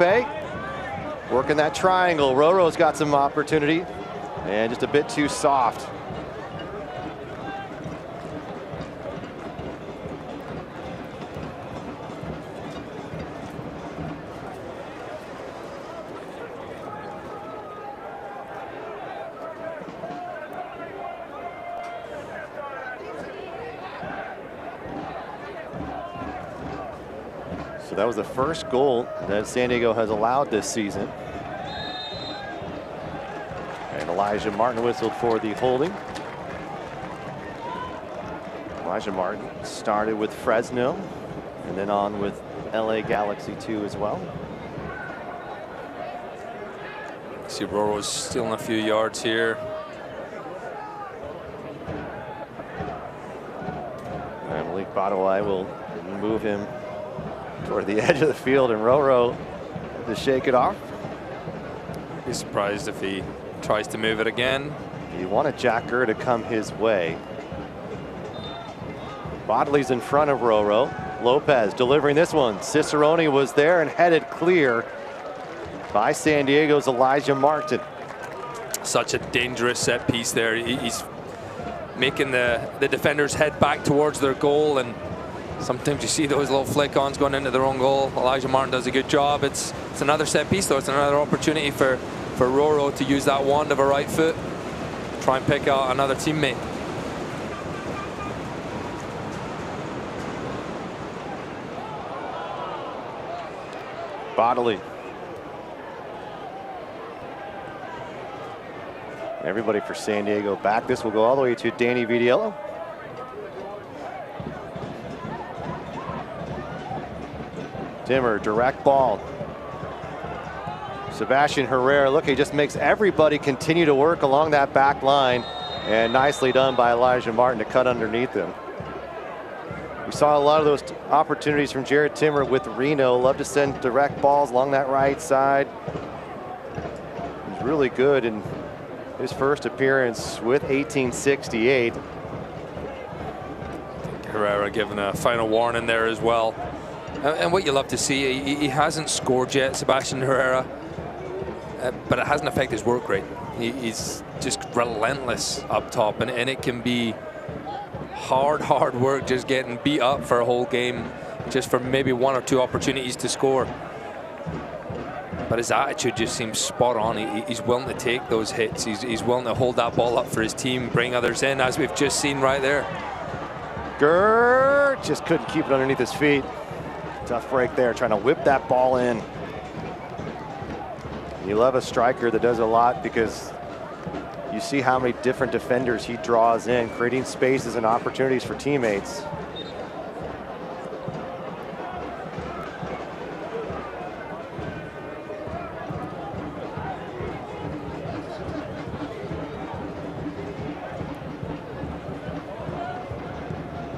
working that triangle. Roro's got some opportunity and just a bit too soft. So that was the first goal that San Diego has allowed this season. And Elijah Martin whistled for the holding. Elijah Martin started with Fresno and then on with LA Galaxy 2 as well. See, Roro's still in a few yards here. And Malik Badawai will move him toward the edge of the field, and Roro to shake it off. Be surprised if he tries to move it again. You wanted Jack Gurr to come his way. Bodley's in front of Roro. Lopez delivering this one. Cicerone was there and headed clear by San Diego's Elijah Martin. Such a dangerous set piece there. He's making the defenders head back towards their goal, and sometimes you see those little flick-ons going into their own goal. Elijah Martin does a good job. It's another set piece, though. It's another opportunity for Roro to use that wand of a right foot, try and pick out another teammate. Bodley. Everybody for San Diego back. This will go all the way to Danny Vidiello. Timmer, direct ball. Sebastian Herrera, look, he just makes everybody continue to work along that back line. And nicely done by Elijah Martin to cut underneath him. We saw a lot of those opportunities from Jared Timmer with Reno. Love to send direct balls along that right side. He's really good in his first appearance with 1868. Herrera giving a final warning there as well. And what you love to see, he hasn't scored yet, Sebastian Herrera, but it hasn't affected his work rate. He's just relentless up top, and it can be hard work just getting beat up for a whole game just for maybe 1 or 2 opportunities to score. But his attitude just seems spot on. He's willing to take those hits. He's willing to hold that ball up for his team, bring others in, as we've just seen right there. Gert just couldn't keep it underneath his feet. Tough break there, trying to whip that ball in. You love a striker that does a lot because you see how many different defenders he draws in, creating spaces and opportunities for teammates.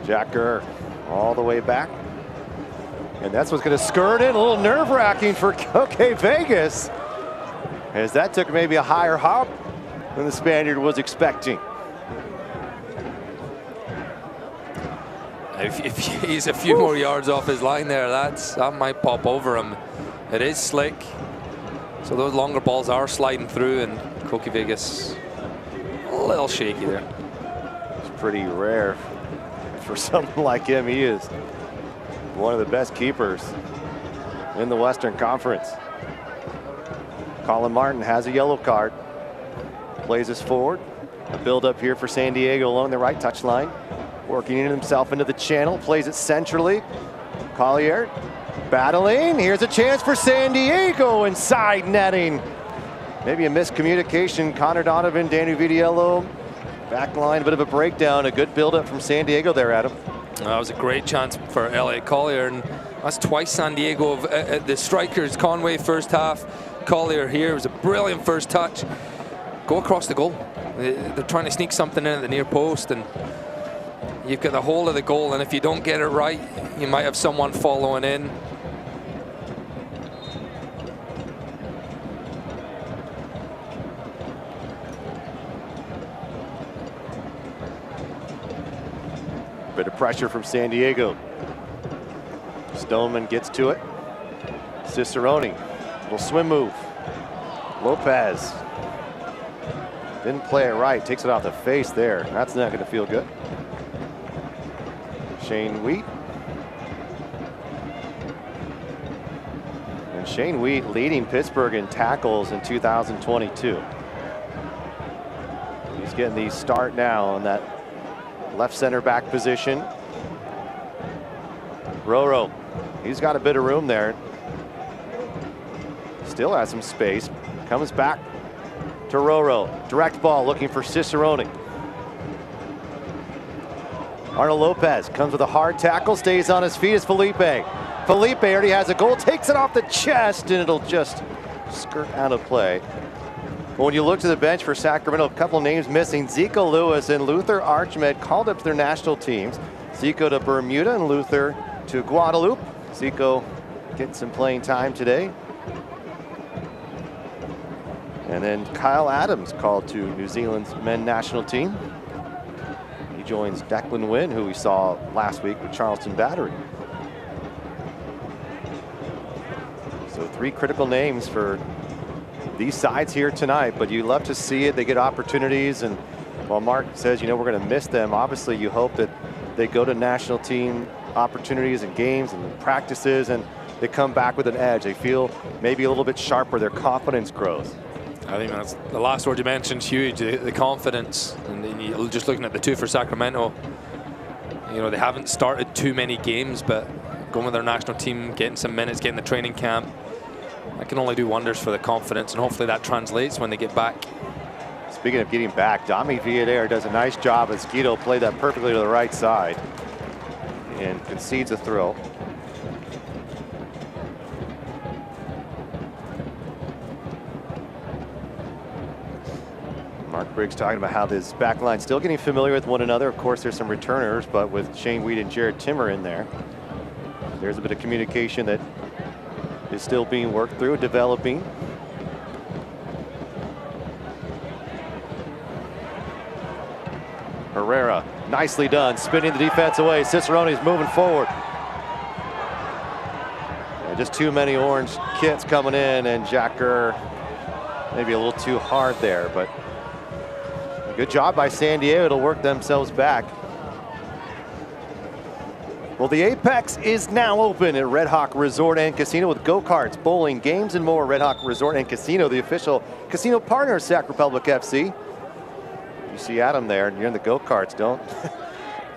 Jacker all the way back. And that's what's going to skirt in. A little nerve-wracking for Koke Vegas, as that took maybe a higher hop than the Spaniard was expecting. If he's a few more yards off his line there, that might pop over him. It is slick, so those longer balls are sliding through, and Koke Vegas a little shaky there. It's pretty rare for someone like him. He is one of the best keepers in the Western Conference. Colin Martin has a yellow card. Plays us forward. A build up here for San Diego along the right touchline. Working himself into the channel. Plays it centrally. Collier battling. Here's a chance for San Diego inside netting. Maybe a miscommunication. Connor Donovan, Danny Vitiello. Back line, a bit of a breakdown. A good build up from San Diego there, Adam. That was a great chance for Elliot Collier, and that's twice San Diego of the strikers. Conway first half, Collier here. It was a brilliant first touch. Go across the goal. They're trying to sneak something in at the near post, and you've got the whole of the goal, and if you don't get it right, you might have someone following in. Bit of pressure from San Diego. Stoneman gets to it. Cicerone, little swim move. Lopez didn't play it right, takes it off the face there. That's not going to feel good. Shane Wheat. And Shane Wheat leading Pittsburgh in tackles in 2022. He's getting the start now on that left center back position. Roro, he's got a bit of room there. Still has some space. Comes back to Roro. Direct ball looking for Cicerone. Arnold Lopez comes with a hard tackle, stays on his feet as Felipe. Felipe already has a goal, takes it off the chest, and it'll just skirt out of play. But when you look to the bench for Sacramento, a couple names missing. Zico Lewis and Luther Archmed called up to their national teams. Zico to Bermuda and Luther to Guadeloupe. Zico getting some playing time today. And then Kyle Adams called to New Zealand's men's national team. He joins Declan Wynn, who we saw last week with Charleston Battery. So 3 critical names for these sides here tonight, but you love to see it. They get opportunities, and while Mark says, you know, we're going to miss them, obviously you hope that they go to national team opportunities and games and practices, and they come back with an edge. They feel maybe a little bit sharper. Their confidence grows. I think that's the last word you mentioned, huge, the confidence. And you're just looking at the 2 for Sacramento, you know, they haven't started too many games, but going with their national team, getting some minutes, getting the training camp, that can only do wonders for the confidence, and hopefully that translates when they get back. Speaking of getting back, Dami Villader does a nice job as Guido played that perfectly to the right side and concedes a throw. Mark Briggs talking about how this back line still getting familiar with one another. Of course, there's some returners, but with Shane Weed and Jared Timmer in there, there's a bit of communication that is still being worked through, developing. Herrera, nicely done, spinning the defense away. Cicerone's moving forward. Yeah, just too many orange kits coming in, and Jacker maybe a little too hard there, but a good job by San Diego to work themselves back. Well, the Apex is now open at Red Hawk Resort and Casino with go-karts, bowling, games, and more. Red Hawk Resort and Casino, the official casino partner of Sac Republic FC. You see Adam there, and you're in the go-karts, don't.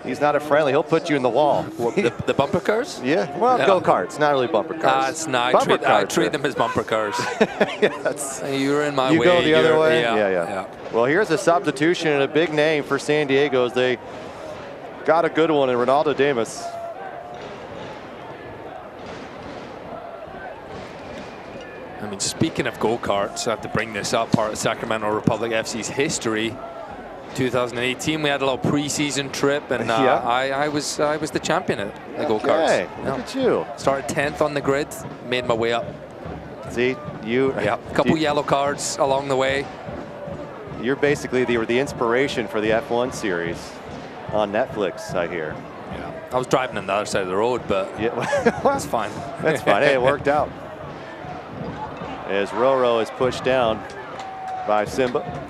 He's not a friendly. He'll put you in the wall. The bumper cars? Yeah, well, Yeah. Go-karts, not really bumper cars. It's not. Bumper I cars, treat them as bumper cars. Yes. You're in my way. You go the other way? Yeah. Well, here's a substitution and a big name for San Diego as they got a good one in Ronaldo Damas. I mean, speaking of go-karts, I have to bring this up, part of Sacramento Republic FC's history. 2018, we had a little preseason trip, and I was the champion at the go-karts. Okay, look at you. Started 10th on the grid, made my way up. See, you. Yeah, a couple yellow cards along the way. You're basically the inspiration for the F1 series on Netflix, I hear. Yeah, I was driving on the other side of the road, but yeah, that's fine. That's fine. Hey, it worked out. As Roro is pushed down by Simba.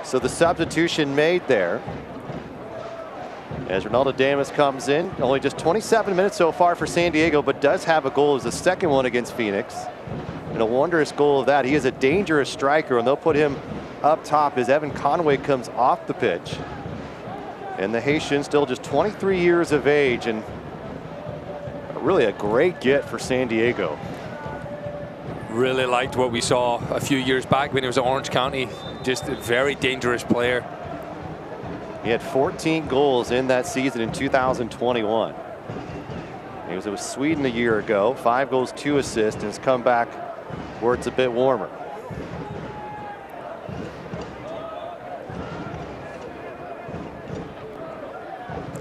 So the substitution made there. As Ronaldo Damas comes in, only just 27 minutes so far for San Diego, but does have a goal as the second one against Phoenix. And a wondrous goal of that. He is a dangerous striker, and they'll put him up top as Evan Conway comes off the pitch. And the Haitian, still just 23 years of age, and really a great get for San Diego. Really liked what we saw a few years back when he was at Orange County. Just a very dangerous player. He had 14 goals in that season in 2021. He was with Sweden a year ago, 5 goals, 2 assists, and has come back where it's a bit warmer.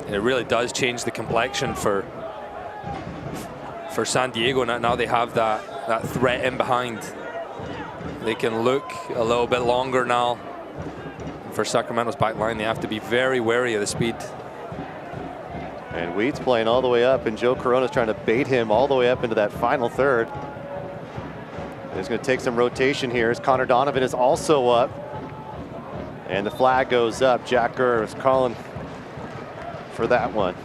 It really does change the complexion for San Diego. Now they have that threat in behind. They can look a little bit longer now. For Sacramento's back line, they have to be very wary of the speed. And Weed's playing all the way up, and Joe Corona's trying to bait him all the way up into that final third. He's going to take some rotation here as Connor Donovan is also up. And the flag goes up. Jack Gurr is calling for that one.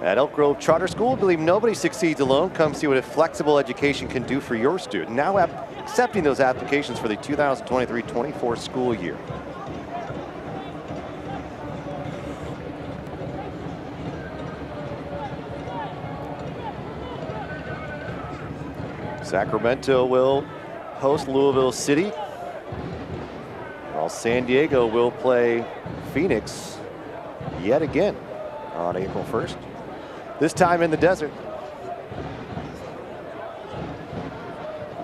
At Elk Grove Charter School, believe nobody succeeds alone. Come see what a flexible education can do for your student. Now accepting those applications for the 2023-24 school year. Sacramento will host Louisville City, while San Diego will play Phoenix yet again on April 1st. This time in the desert.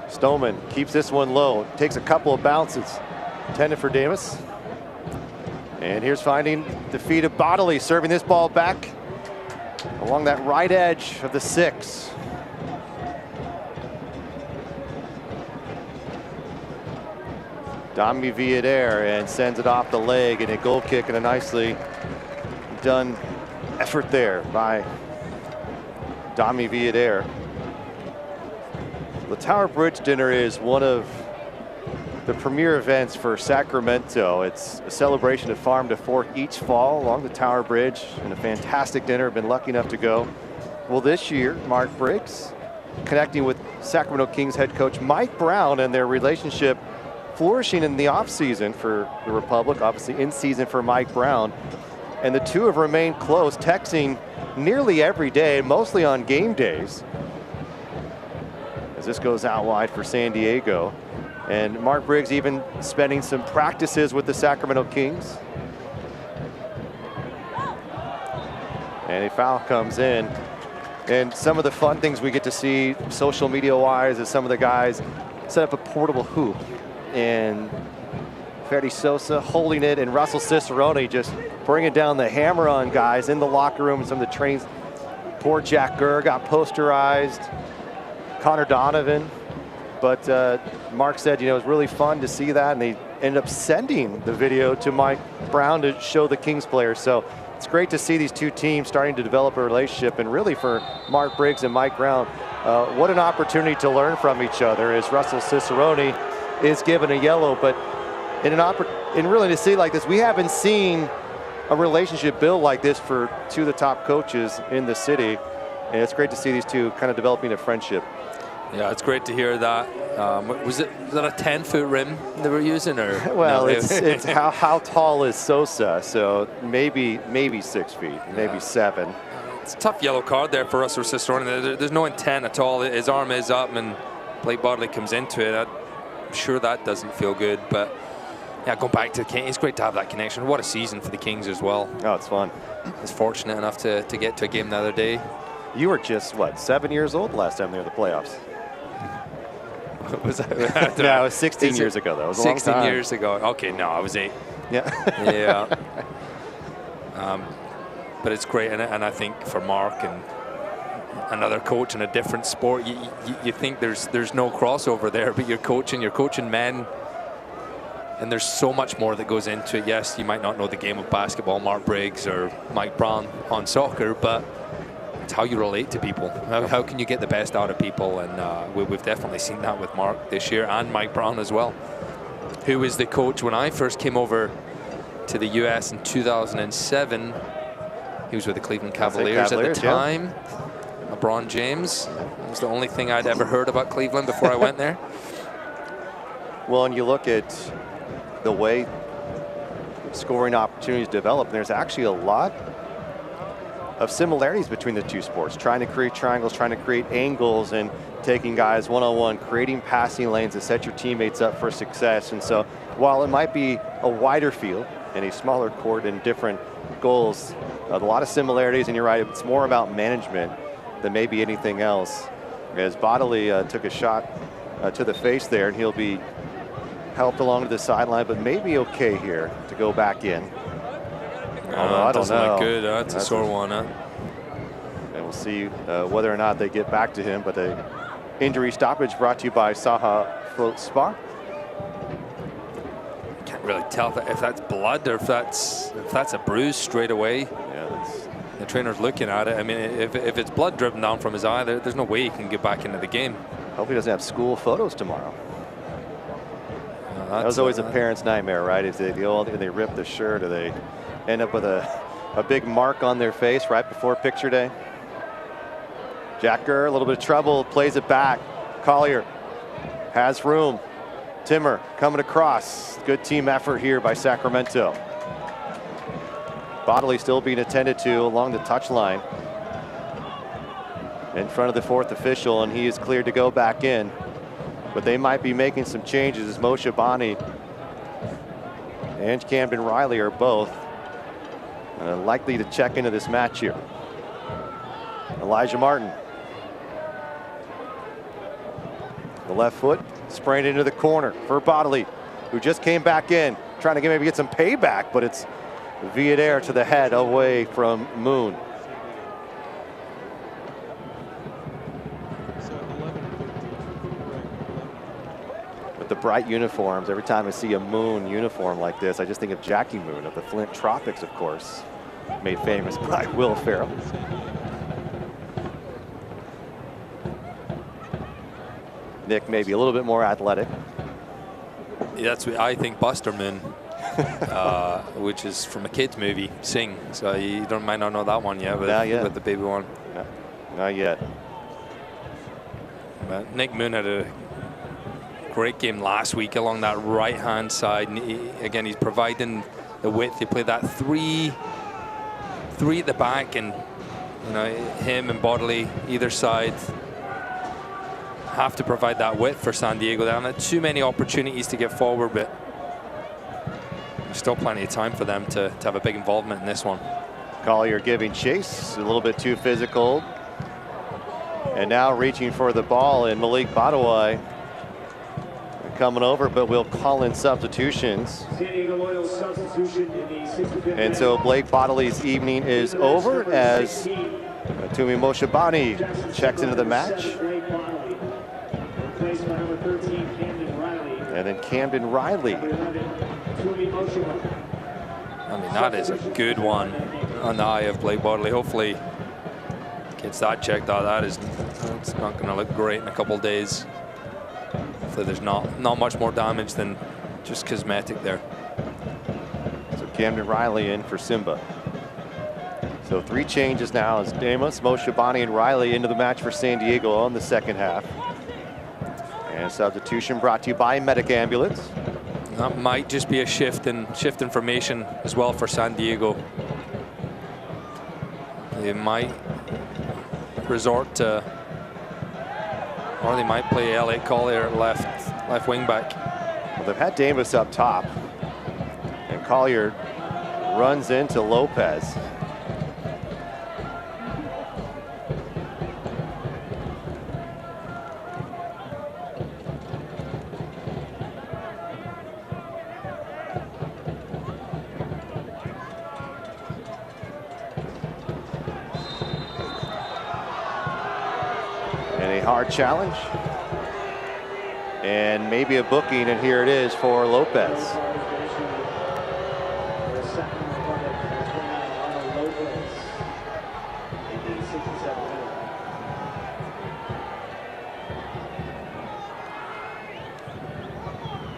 Stoneman keeps this one low, takes a couple of bounces. Intended for Damas. And here's finding the feet of Bodley, serving this ball back along that right edge of the 6. Dami Villader, and sends it off the leg, and a goal kick and a nicely done effort there by Dami Villader. The Tower Bridge dinner is one of the premier events for Sacramento. It's a celebration of farm to fork each fall along the Tower Bridge, and a fantastic dinner. I've been lucky enough to go. Well, this year, Mark Briggs connecting with Sacramento Kings head coach Mike Brown, and their relationship flourishing in the offseason for the Republic, obviously in season for Mike Brown. And the two have remained close, texting nearly every day, mostly on game days. as this goes out wide for San Diego. And Mark Briggs even spending some practices with the Sacramento Kings. And a foul comes in. And some of the fun things we get to see social media wise is some of the guys set up a portable hoop. And Ferdy Sosa holding it, and Russell Cicerone just bringing down the hammer on guys in the locker room and some of the trains. Poor Jack Gurr got posterized. Connor Donovan. But Mark said, you know, it was really fun to see that, and they ended up sending the video to Mike Brown to show the Kings players. So it's great to see these two teams starting to develop a relationship, and really for Mark Briggs and Mike Brown, what an opportunity to learn from each other as Russell Cicerone is given a yellow. But in really to see like this, we haven't seen a relationship build like this for two of the top coaches in the city, and it's great to see these two kind of developing a friendship. Yeah, it's great to hear that. Was that a 10-foot rim they were using, or? Well, no, it's how tall is Sosa? So maybe 6 feet, maybe 7. It's a tough yellow card there for Russell Cicerone. There's no intent at all. His arm is up, and Blake Bodley comes into it. I'm sure that doesn't feel good, but yeah, going back to the Kings, it's great to have that connection. What a season for the Kings as well. Oh, it's fun. I was fortunate enough to get to a game the other day. You were just, what, 7 years old last time they were in the playoffs? Was that? No, it was 16 years ago, though. It was a 16 long time. years ago. Okay, no, I was 8. Yeah. Yeah. But it's great, and I think for Mark and another coach in a different sport, you think there's no crossover there, but you're coaching men, and there's so much more that goes into it. Yes, you might not know the game of basketball, Mark Briggs or Mike Brown on soccer, but it's how you relate to people. How can you get the best out of people? And we've definitely seen that with Mark this year, and Mike Brown as well, who was the coach when I first came over to the US in 2007. He was with the Cleveland Cavaliers at the time. Yeah. LeBron James. That was the only thing I'd ever heard about Cleveland before I went there. Well, and you look at the way scoring opportunities develop, and there's actually a lot of similarities between the two sports, trying to create triangles, trying to create angles, and taking guys one-on-one, creating passing lanes that set your teammates up for success. And so while it might be a wider field and a smaller court and different goals, a lot of similarities, and you're right, it's more about management than maybe anything else. As Bodley took a shot to the face there, and he'll be helped along to the sideline, but maybe okay here to go back in. Although I don't know. Look good. That's a sore one, huh? And we'll see whether or not they get back to him. But a injury stoppage brought to you by Saha Float Spa. Can't really tell if that's blood or if that's a bruise straight away. Yeah, the trainer's looking at it. I mean, if it's blood dripping down from his eye, there's no way he can get back into the game. Hope he doesn't have school photos tomorrow. That was always a parent's nightmare, right? If they rip the shirt, or they end up with a big mark on their face right before picture day. Jack Gurr, a little bit of trouble, plays it back. Collier has room. Timmer coming across. Good team effort here by Sacramento. Bodley still being attended to along the touchline in front of the fourth official, and he is cleared to go back in. But they might be making some changes as Moshe Bani and Camden Riley are both likely to check into this match here. Elijah Martin. The left foot spraying into the corner for Bodley, who just came back in, trying to maybe get some payback, but it's via air to the head away from Moon. With the bright uniforms, every time I see a Moon uniform like this, I just think of Jackie Moon of the Flint Tropics, of course, made famous by Will Ferrell. Nick maybe a little bit more athletic. Yeah, that's what I think. Buster Moon, which is from a kids movie, Sing. So you might not know that one yet, with the baby one. No, not yet. But Nick Moon had a great game last week along that right-hand side. And he's providing the width. He played that three at the back, and him and Bodley either side. have to provide that width for San Diego. They haven't had too many opportunities to get forward, but there's still plenty of time for them to have a big involvement in this one. Collier giving chase, a little bit too physical. And now reaching for the ball, and Malik Badawai coming over, but we'll call in substitutions. And so Blake Bodley's evening is over as Tumi Moshabani checks into the match. And then Camden Riley. I mean, that is a good one on the eye of Blake Bodley. Hopefully gets that checked out. It's not going to look great in a couple days. Hopefully there's not much more damage than just cosmetic there. So Camden Riley in for Simba. So 3 changes now as Damas, Moshabani, and Riley into the match for San Diego on the second half. And substitution brought to you by Medic Ambulance. That might just be a shift in formation as well for San Diego. They might resort to, or they might play Elliot Collier at left wing back. Well, they've had Davis up top, and Collier runs into Lopez. Hard challenge, and maybe a booking, and here it is for Lopez.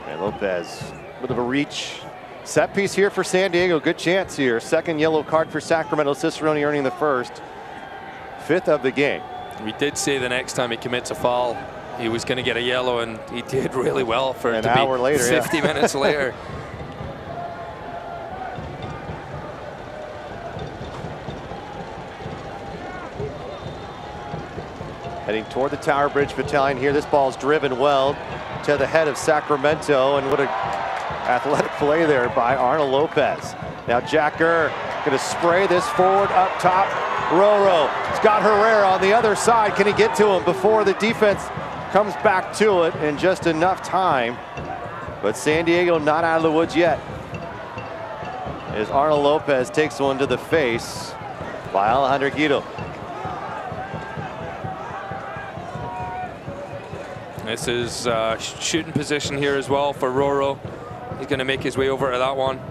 And Lopez, a bit of a reach. Set piece here for San Diego, good chance here. Second yellow card for Sacramento, Cicerone earning the first, 5th of the game. We did say the next time he commits a foul, he was going to get a yellow, and he did really well for it to be hour later, 50 minutes later. Heading toward the Tower Bridge Battalion here. This ball's driven well to the head of Sacramento, and what an athletic play there by Arnold Lopez. Now Jack Gurr going to spray this forward up top. Roro, it's got Herrera on the other side. Can he get to him before the defense comes back to it in just enough time? But San Diego not out of the woods yet, as Arnold Lopez takes one to the face by Alejandro Guido. This is shooting position here as well for Roro. He's going to make his way over to that one.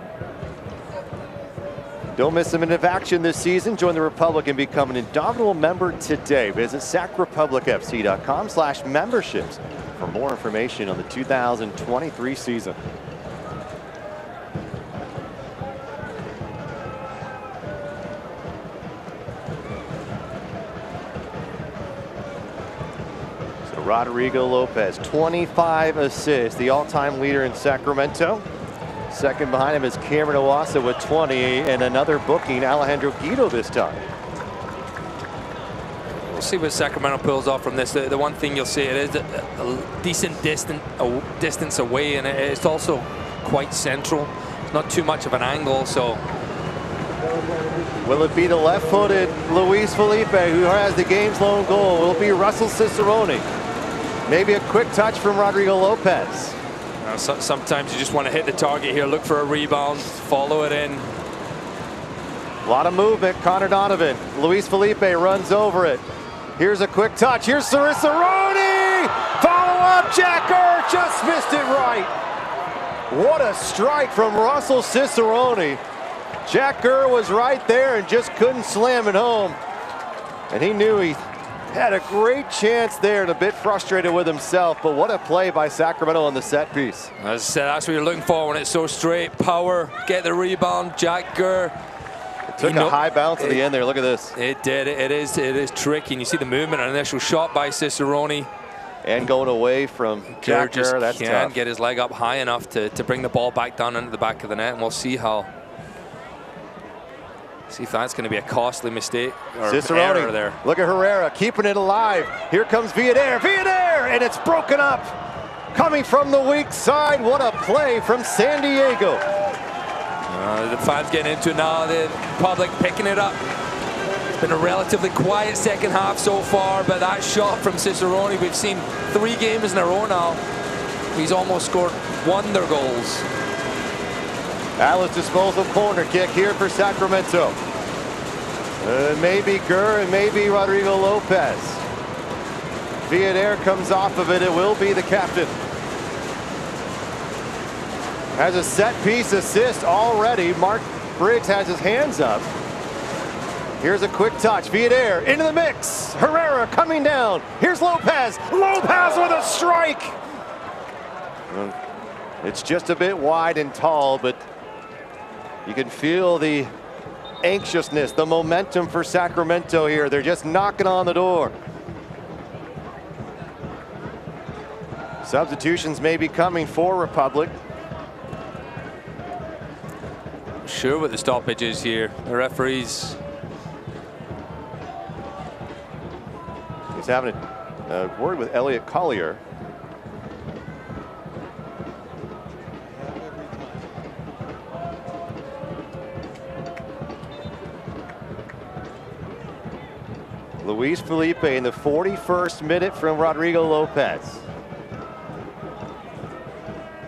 Don't miss a minute of action this season. Join the Republic and become an indomitable member today. Visit sacrepublicfc.com/memberships for more information on the 2023 season. So Rodrigo Lopez, 25 assists, the all-time leader in Sacramento. Second behind him is Cameron Owasa with 20, and another booking, Alejandro Guido this time. We'll see what Sacramento pulls off from this. The one thing you'll see, it is a decent distance away, and it's also quite central. It's not too much of an angle, so. Will it be the left-footed Luis Felipe who has the game's lone goal? Will it be Russell Cicerone? Maybe a quick touch from Rodrigo Lopez. Sometimes you just want to hit the target here, look for a rebound, follow it in. A lot of movement, Connor Donovan. Luis Felipe runs over it. Here's a quick touch, here's Cicerone! Follow up, Jack Gurr just missed it right. What a strike from Russell Cicerone. Jack Gurr was right there and just couldn't slam it home. And he knew he had a great chance there, and a bit frustrated with himself, but what a play by Sacramento on the set piece. As I said, that's what you're looking for when it's so straight. Power, get the rebound, Jack Gurr. It took a high bounce at the end there, look at this. It did, it is tricky, and you see the movement, an initial shot by Cicerone. And going away from Jack Gurr, that's tough. Can't get his leg up high enough to bring the ball back down into the back of the net, and we'll see if that's going to be a costly mistake or error there. Look at Herrera keeping it alive. Here comes Villader. Villader there, and it's broken up. Coming from the weak side, what a play from San Diego. The fans getting into it now, the public picking it up. It's been a relatively quiet second half so far, but that shot from Cicerone, we've seen 3 games in a row now. He's almost scored wonder goals. Alice disposal corner kick here for Sacramento. Maybe Gurr and maybe Rodrigo Lopez. Villader comes off of it. It will be the captain. Has a set piece assist already. Mark Briggs has his hands up. Here's a quick touch. Villader into the mix. Herrera coming down. Here's Lopez. Lopez with a strike. It's just a bit wide and tall, but you can feel the anxiousness, the momentum for Sacramento here. They're just knocking on the door. Substitutions may be coming for Republic. Sure what the stoppage is here. The referees. He's having a word with Elliot Collier. Luis Felipe in the 41st minute from Rodrigo Lopez.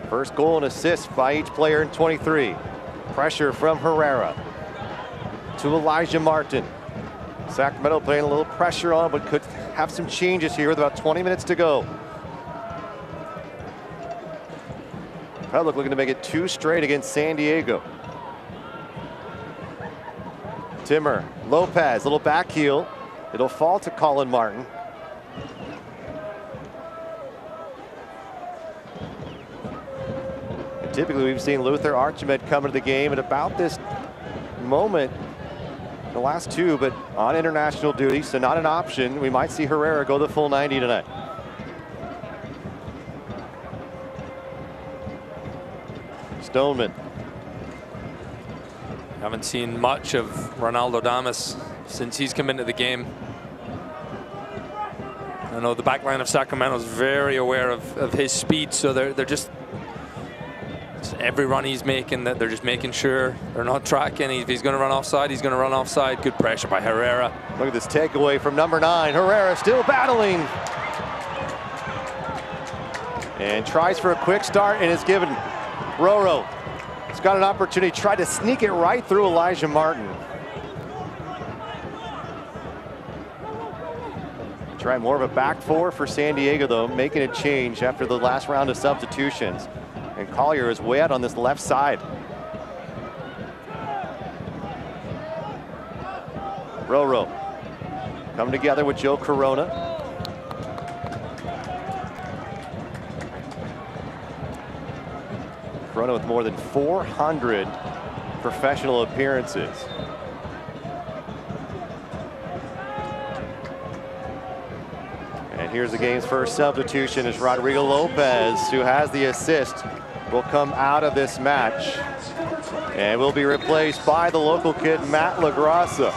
First goal and assist by each player in 23. Pressure from Herrera to Elijah Martin. Sacramento playing a little pressure on, but could have some changes here with about 20 minutes to go. Republic looking to make it 2 straight against San Diego. Timmer, Lopez, little back heel. It'll fall to Colin Martin. And typically we've seen Luther Archimed come into the game at about this moment, the last 2, but on international duty, so not an option. We might see Herrera go the full 90 tonight. Stoneman. Haven't seen much of Ronaldo Damas since he's come into the game. I know the back line of Sacramento is very aware of his speed, so they're just every run he's making, that they're just making sure they're not tracking. If he's going to run offside, he's going to run offside. Good pressure by Herrera. Look at this takeaway from number 9. Herrera still battling. And tries for a quick start and is given. Roro has got an opportunity, tried to sneak it right through Elijah Martin. Try more of a back 4 for San Diego, though, making a change after the last round of substitutions. And Collier is way out on this left side. Roro come together with Joe Corona. Corona with more than 400 professional appearances. And here's the game's first substitution as Rodrigo Lopez, who has the assist, will come out of this match and will be replaced by the local kid, Matt LaGrassa.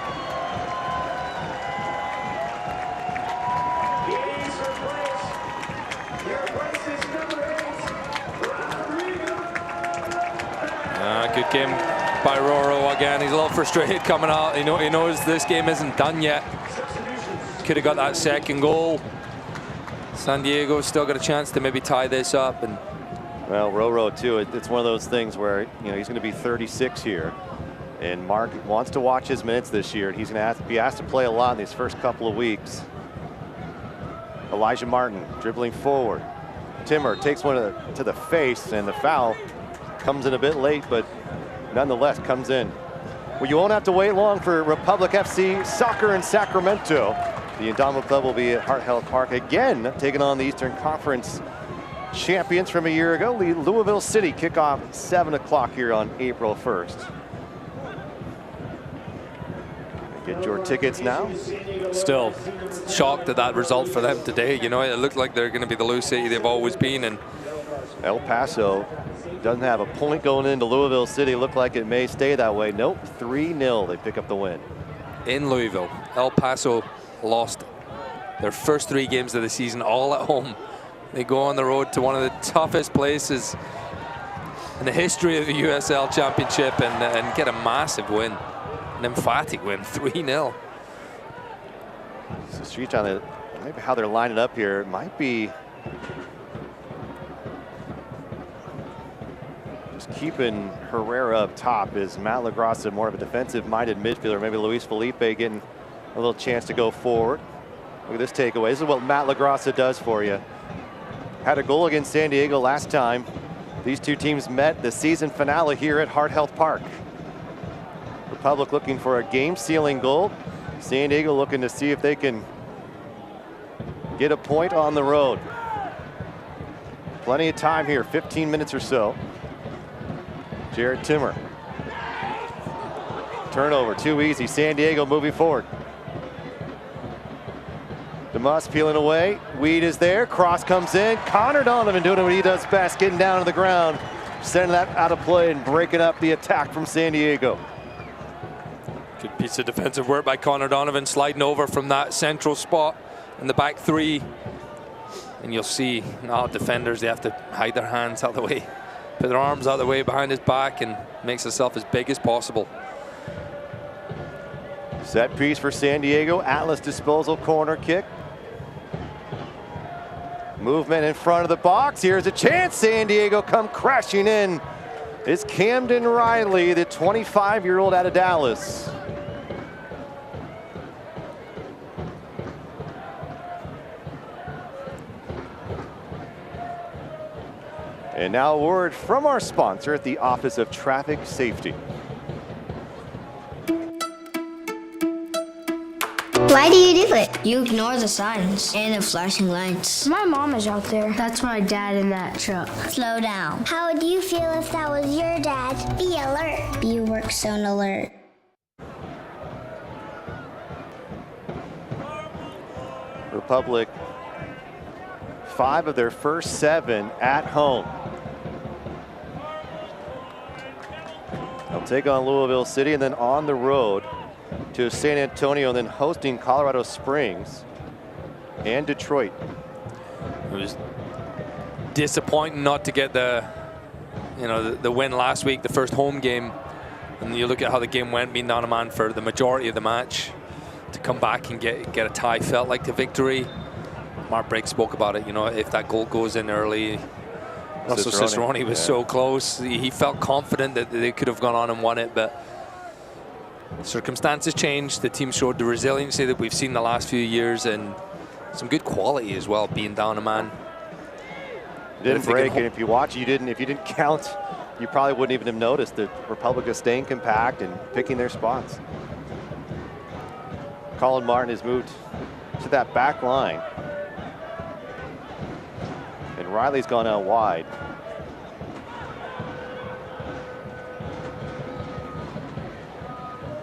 Good game by Roro again. He's a little frustrated coming out. He knows this game isn't done yet. Could have got that second goal. San Diego still got a chance to maybe tie this up. And well, Roro too, it's one of those things where, you know, he's going to be 36 here, and Mark wants to watch his minutes this year. He's going to be asked to play a lot in these first couple of weeks. Elijah Martin dribbling forward. Timmer takes one to the face, and the foul comes in a bit late, but nonetheless comes in. Well, you won't have to wait long for Republic FC soccer in Sacramento. The Indomitable Club will be at Hart Health Park again, taking on the Eastern Conference champions from a year ago, Louisville City. Kickoff 7 o'clock here on April 1st. Get your tickets now. Still shocked at that result for them today. You know, it looked like they're going to be the loose city they've always been. And El Paso doesn't have a point going into Louisville City. Looked like it may stay that way. Nope, 3-0. They pick up the win. In Louisville, El Paso lost Their first 3 games of the season, all at home. They go on the road to one of the toughest places in the history of the USL Championship and get a massive win, an emphatic win, 3-0. So Street on it, maybe how they're lining up here, it might be just keeping Herrera up top. Is Matt LaGrassa more of a defensive-minded midfielder? Maybe Luis Felipe getting a little chance to go forward. Look at this takeaway. This is what Matt LaGrassa does for you. Had a goal against San Diego last time. These two teams met the season finale here at Heart Health Park. Republic looking for a game-sealing goal. San Diego looking to see if they can get a point on the road. Plenty of time here, 15 minutes or so. Jared Timmer. Turnover, too easy. San Diego moving forward. DeMusk peeling away. Weed is there. Cross comes in. Connor Donovan doing what he does best, getting down to the ground, sending that out of play and breaking up the attack from San Diego. Good piece of defensive work by Connor Donovan, sliding over from that central spot in the back 3. And you'll see now defenders, they have to hide their hands out of the way, put their arms out of the way behind his back, and makes himself as big as possible. Set piece for San Diego. Atlas disposal corner kick. Movement in front of the box. Here's a chance. San Diego come crashing in. It's Camden Riley, the 25-year-old out of Dallas. And now a word from our sponsor at the Office of Traffic Safety. Why do you do it? You ignore the signs and the flashing lights. My mom is out there. That's my dad in that truck. Slow down. How would you feel if that was your dad? Be alert. You work zone alert. Republic, 5 of their first 7 at home. They'll take on Louisville City and then on the road to San Antonio, and then hosting Colorado Springs and Detroit. It was disappointing not to get the win last week, the first home game. And you look at how the game went, being down a man for the majority of the match. To come back and get a tie felt like the victory. Mark Briggs spoke about it, if that goal goes in early. Also, Cicerone was so close. He felt confident that they could have gone on and won it, but circumstances changed. The team showed the resiliency that we've seen the last few years and some good quality as well, being down a man. It didn't break, and if you watch, if you didn't count, you probably wouldn't even have noticed that Republic is staying compact and picking their spots. Colin Martin has moved to that back line. And Riley's gone out wide.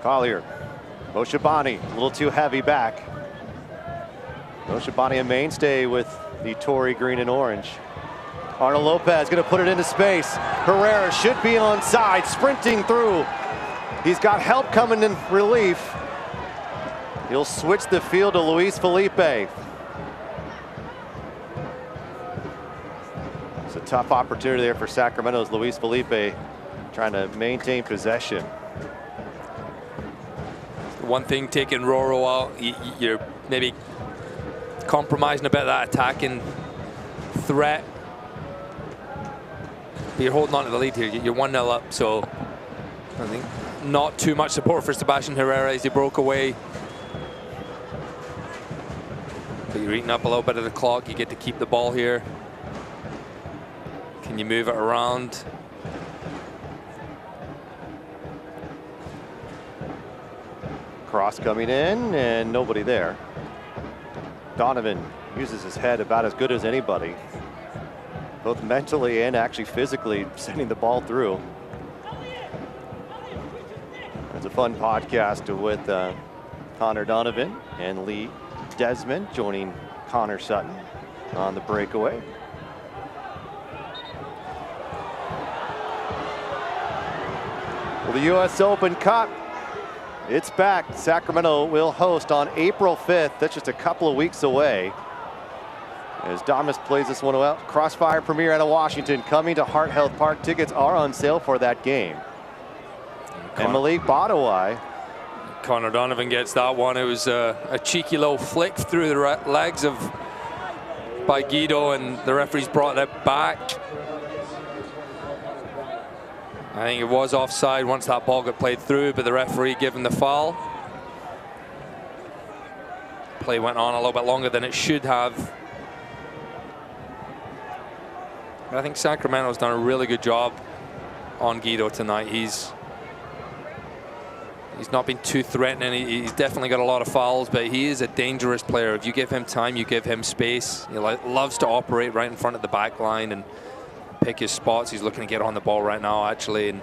Collier, Moshabani, a little too heavy back. Moshabani a mainstay with the Tory green and orange. Arnold Lopez gonna put it into space. Herrera should be onside, sprinting through. He's got help coming in relief. He'll switch the field to Luis Felipe. It's a tough opportunity there for Sacramento's Luis Felipe, trying to maintain possession. One thing, taking Roro out, you're maybe compromising a bit of that attacking threat. But you're holding on to the lead here. You're 1-0 up, so I think not too much support for Sebastian Herrera as he broke away. But you're eating up a little bit of the clock. You get to keep the ball here. Can you move it around? Cross coming in and nobody there. Donovan uses his head about as good as anybody, both mentally and actually physically sending the ball through. It's a fun podcast with Connor Donovan and Lee Desmond joining Connor Sutton on the breakaway. Well, the US Open Cup It's back. Sacramento will host on April 5th. That's just a couple of weeks away. As Damas plays this one out. Crossfire premiere out of Washington coming to Heart Health Park. Tickets are on sale for that game. And Malik Badawai. Connor Donovan gets that one. It was a cheeky little flick through the legs by Guido, and the referee's brought it back. I think it was offside once that ball got played through, but the referee given the foul. Play went on a little bit longer than it should have. But I think Sacramento's done a really good job on Guido tonight. He's not been too threatening. He's definitely got a lot of fouls, but he is a dangerous player. If you give him time, you give him space. He loves to operate right in front of the back line and pick his spots. He's looking to get on the ball right now, actually. And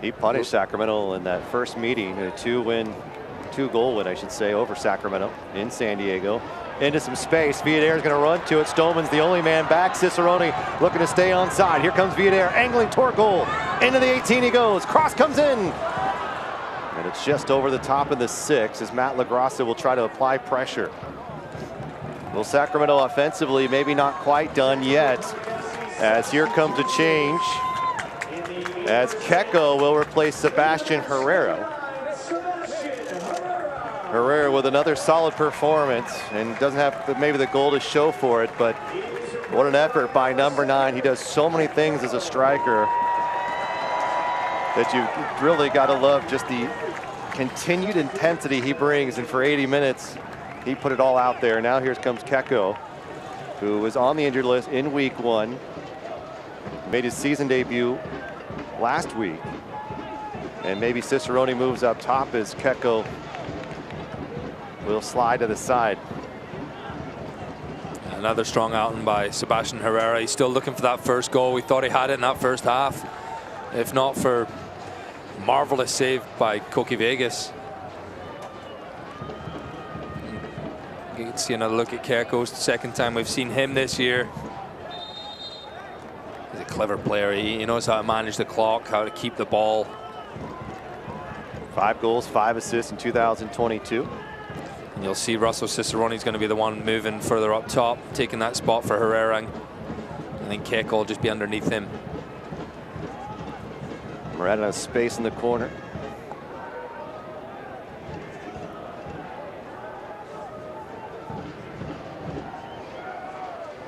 he punished Sacramento in that first meeting, a two-goal win, I should say, over Sacramento in San Diego. Into some space. Villader is going to run to it. Stoneman's the only man back. Cicerone looking to stay onside. Here comes Villader, angling toward goal. Into the 18 he goes. Cross comes in. And it's just over the top of the 6 as Matt LaGrassa will try to apply pressure. Well, Sacramento offensively maybe not quite done yet, as here comes a change as Keko will replace Sebastian Herrera. Herrera with another solid performance, and doesn't have maybe the goal to show for it, but what an effort by number 9. He does so many things as a striker that you really got to love just the continued intensity he brings, and for 80 minutes he put it all out there. Now here comes Keko, who was on the injured list in week 1, made his season debut last week, and maybe Cicerone moves up top as Keko will slide to the side. Another strong outing by Sebastian Herrera. He's still looking for that first goal. We thought he had it in that first half, if not for marvelous save by Koki Vegas. You can see another look at Keko. Second time we've seen him this year. He's a clever player. He knows how to manage the clock, how to keep the ball. 5 goals, 5 assists in 2022. And you'll see Russell Cicerone is going to be the one moving further up top, taking that spot for Herrera. I think Keko will just be underneath him. Moretta has space in the corner.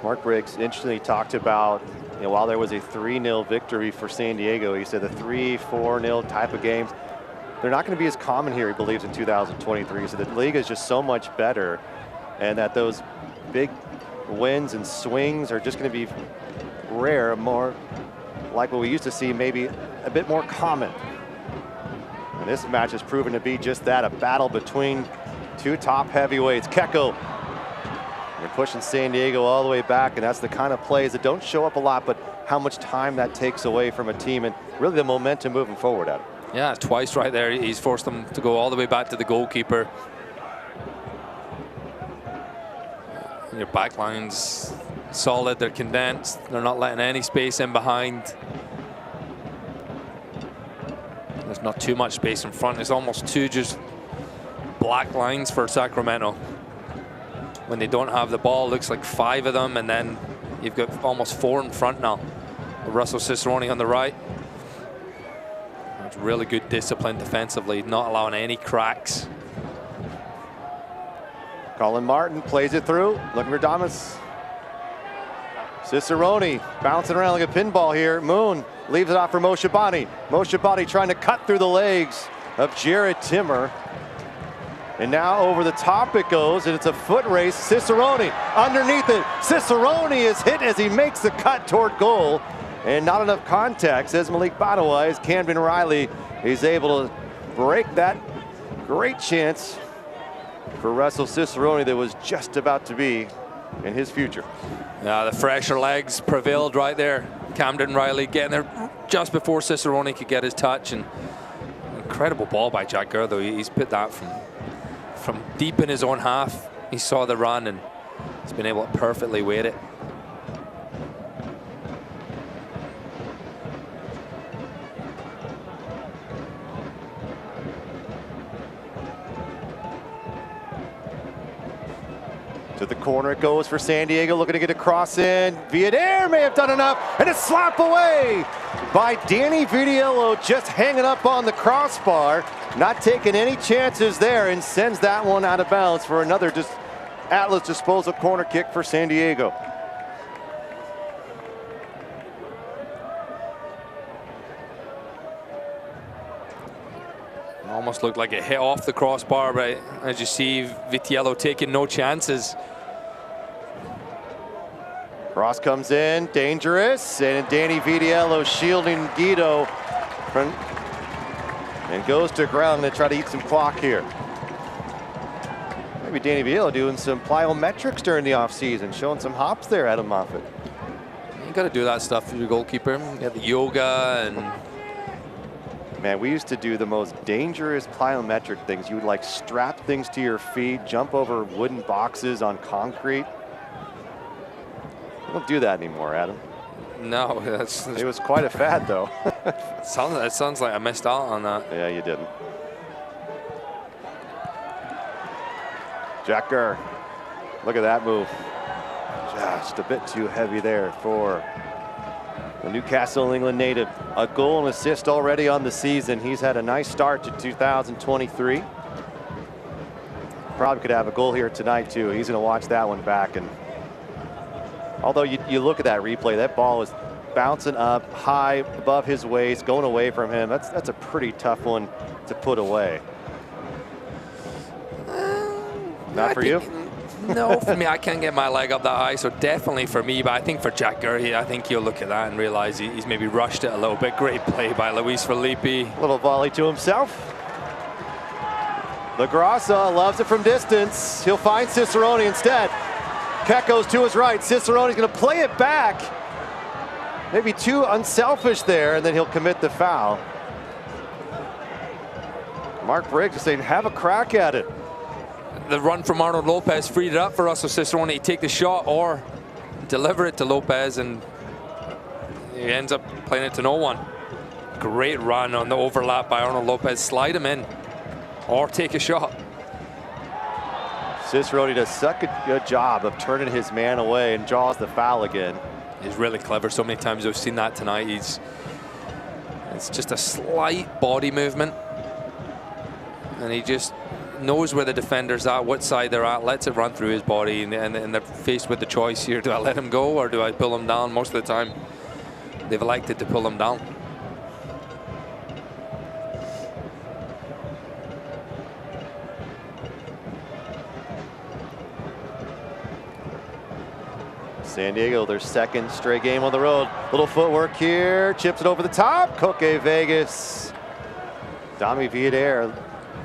Mark Briggs interestingly talked about, while there was a 3-0 victory for San Diego, he said the 3-4-0 type of games, they're not going to be as common here, he believes, in 2023. So the league is just so much better, and that those big wins and swings are just going to be rare, more like what we used to see, maybe a bit more common. And this match has proven to be just that, a battle between 2 top heavyweights. Keko, they're pushing San Diego all the way back, and that's the kind of plays that don't show up a lot, but how much time that takes away from a team and really the momentum moving forward at it. Yeah, twice right there. He's forced them to go all the way back to the goalkeeper. And your back line's solid. They're condensed. They're not letting any space in behind. There's not too much space in front. It's almost 2 just black lines for Sacramento. When they don't have the ball, it looks like 5 of them, and then you've got almost 4 in front now. Russell Cicerone on the right. That's really good discipline defensively, not allowing any cracks. Colin Martin plays it through, looking for Damas. Cicerone bouncing around like a pinball here. Moon leaves it off for Moshabani. Moshabani trying to cut through the legs of Jared Timmer. And now over the top it goes, and it's a foot race. Cicerone underneath it. Cicerone is hit as he makes the cut toward goal. And not enough contact, says Malik Badawai, as Camden Riley is able to break that great chance for Russell Cicerone that was just about to be in his future. Yeah, the fresher legs prevailed right there. Camden Riley getting there just before Cicerone could get his touch. And incredible ball by Jack Gurr, though. He's put that from deep in his own half. He saw the run and he's been able to perfectly weight it. corner it goes for San Diego, looking to get a cross in. Villader may have done enough, and a slap away by Danny Vidiello, just hanging up on the crossbar, not taking any chances there, and sends that one out of bounds for another Atlas disposal corner kick for San Diego. Almost looked like it hit off the crossbar, but as you see, Vitiello taking no chances. Cross comes in, dangerous, and Danny Vidiello shielding Guido and goes to ground to try to eat some clock here. Maybe Danny Vidiello doing some plyometrics during the offseason, showing some hops there, Adam Moffat. You got to do that stuff for your goalkeeper. You got the yoga and... Man, we used to do the most dangerous plyometric things. You would like strap things to your feet, jump over wooden boxes on concrete. We don't do that anymore, Adam. No, it was quite a fad, though. It sounds like I missed out on that. Yeah, you didn't. Jack Gurr, look at that move. Just a bit too heavy there for the Newcastle, England native. A goal and assist already on the season. He's had a nice start to 2023. Probably could have a goal here tonight, too. He's going to watch that one back. And although you look at that replay, that ball is bouncing up high above his waist, going away from him. That's a pretty tough one to put away. Not for you? No, for me, I can't get my leg up that high, so definitely for me. But I think for Jack Gurr, I think he'll look at that and realize he's maybe rushed it a little bit. Great play by Luis Felipe. Little volley to himself. LaGrassa loves it from distance. He'll find Cicerone instead. Keko's to his right. Cicerone's going to play it back. Maybe too unselfish there, and then he'll commit the foul. Mark Briggs is saying, have a crack at it. The run from Arnold Lopez freed it up for us, so Cicerone to take the shot or deliver it to Lopez, and he ends up playing it to no one. Great run on the overlap by Arnold Lopez. Slide him in or take a shot. Cicerone does such a good job of turning his man away and draws the foul again. He's really clever. So many times we've seen that tonight. It's just a slight body movement, and he just knows where the defender's at, what side they're at, lets it run through his body, and they're faced with the choice here. Do I let him go or do I pull him down? Most of the time, they've elected to pull him down. San Diego, their second straight game on the road. Little footwork here, chips it over the top. Koke Vegas. Dami Villader,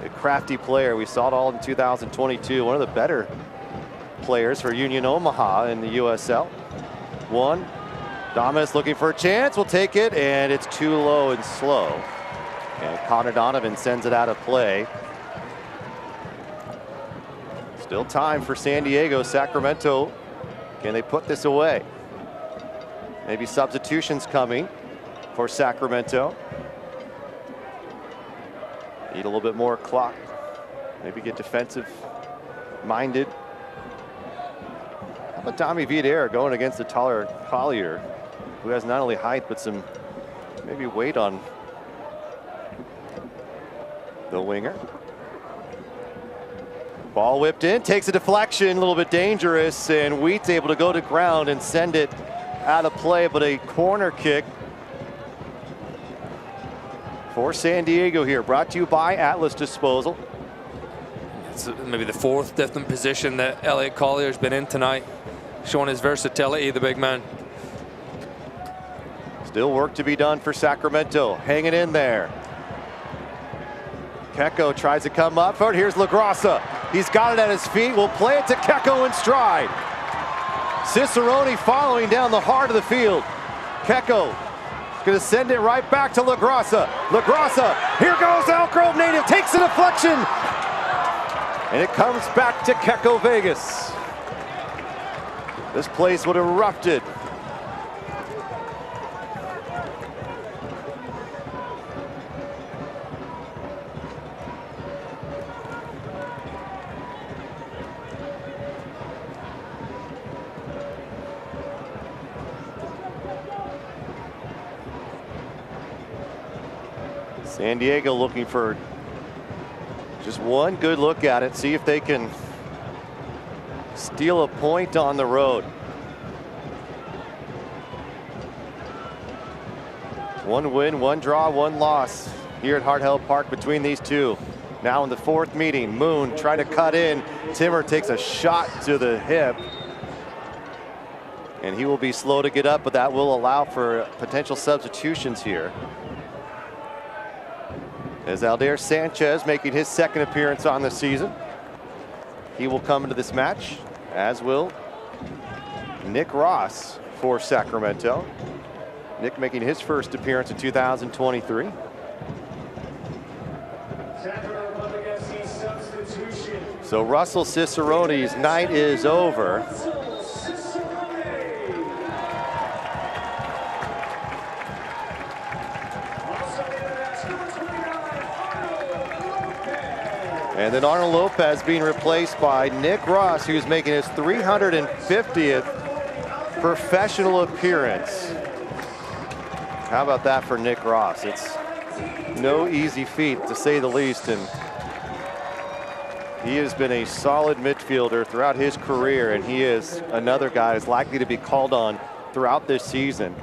a crafty player. We saw it all in 2022. One of the better players for Union Omaha in the USL. One, Damas looking for a chance, will take it, and it's too low and slow. And Connor Donovan sends it out of play. Still time for San Diego. Sacramento, can they put this away? Maybe substitutions coming for Sacramento. Need a little bit more clock. Maybe get defensive minded. How about Dami Villader going against the taller Collier, who has not only height but some maybe weight on the winger. Ball whipped in, takes a deflection, a little bit dangerous, and Wheat's able to go to ground and send it out of play, but a corner kick for San Diego here, brought to you by Atlas Disposal. It's maybe the fourth different position that Elliot Collier's been in tonight, showing his versatility, the big man. Still work to be done for Sacramento, hanging in there. Keko tries to come up for it. Here's LaGrassa. He's got it at his feet. We'll play it to Keko in stride. Cicerone following down the heart of the field. Keko going to send it right back to LaGrassa. LaGrassa, here goes Elk Grove native, takes a deflection. And it comes back to Keko Vegas. This place would have erupted. San Diego looking for just one good look at it, see if they can steal a point on the road. One win, one draw, one loss here at Hart Health Park between these two. Now in the fourth meeting, Moon trying to cut in. Timmer takes a shot to the hip. And he will be slow to get up, but that will allow for potential substitutions here. As Aldair Sanchez making his second appearance on the season. He will come into this match, as will Nick Ross for Sacramento. Nick making his first appearance in 2023. So Russell Cicerone's night is over. And then Arnold Lopez being replaced by Nick Ross, who's making his 350th professional appearance. How about that for Nick Ross? It's no easy feat, to say the least, and he has been a solid midfielder throughout his career, and he is another guy who's likely to be called on throughout this season.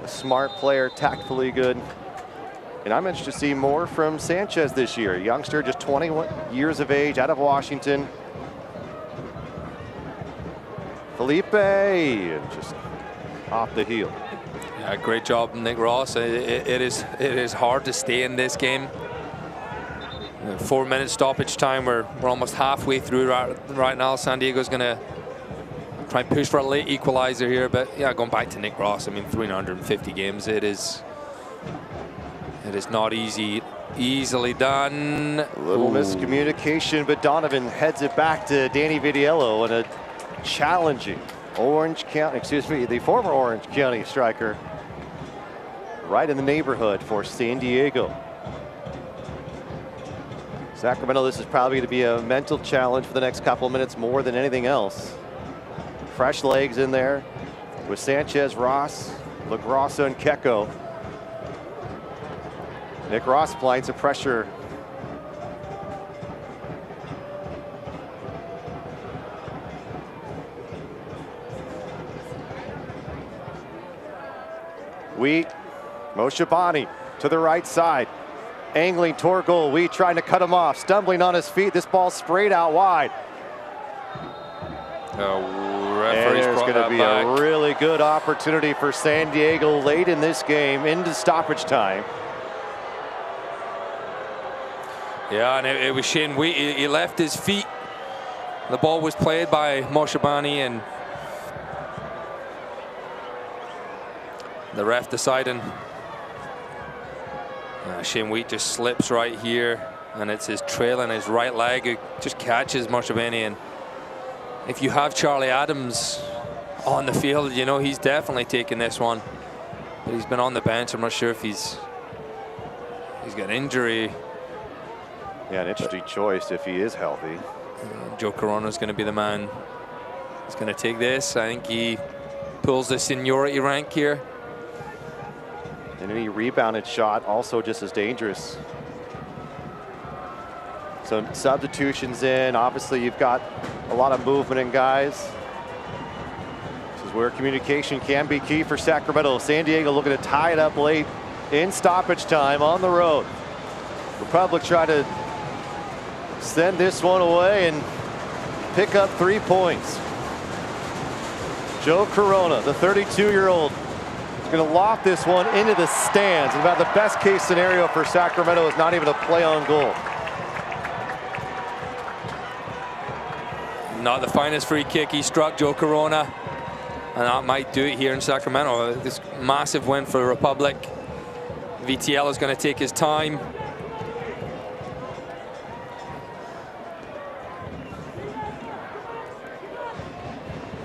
A smart player, tactfully good. And I'm interested to see more from Sanchez this year. A youngster, just 21 years of age, out of Washington. Felipe, just off the heel. Yeah, great job, Nick Ross. It is hard to stay in this game. 4-minute stoppage time. We're almost halfway through right now. San Diego's going to try and push for a late equalizer here. But yeah, going back to Nick Ross, I mean, 350 games. It is not easily done. A little miscommunication, but Donovan heads it back to Danny Vidiello, and a challenging the former Orange County striker, right in the neighborhood for San Diego. Sacramento, this is probably going to be a mental challenge for the next couple of minutes more than anything else. Fresh legs in there with Sanchez, Ross, LaGrossa, and Keko. Nick Ross applying some pressure. Wheat, Moshabani to the right side. Angling toward goal. Wheat trying to cut him off. Stumbling on his feet. This ball sprayed out wide. And there's going to be a really good opportunity for San Diego late in this game into stoppage time. Yeah, and it was Shane Wheat. He left his feet. The ball was played by Moshabani, and the ref deciding. Shane Wheat just slips right here, and it's his trail and his right leg who just catches Moshabani. And if you have Charlie Adams on the field, you know he's definitely taking this one. But he's been on the bench. I'm not sure if he's got injury. Yeah, an interesting choice if he is healthy. Joe Corona's going to be the man. He's going to take this. I think he pulls the seniority rank here. And any rebounded shot also just as dangerous. Some substitutions in. Obviously, you've got a lot of movement in guys. This is where communication can be key for Sacramento. San Diego looking to tie it up late in stoppage time on the road. Republic try to send this one away and pick up 3 points. Joe Corona, the 32-year-old, is going to loft this one into the stands. And about the best case scenario for Sacramento is not even a play on goal. Not the finest free kick. He struck Joe Corona, and that might do it here in Sacramento. This massive win for Republic. VTL is going to take his time.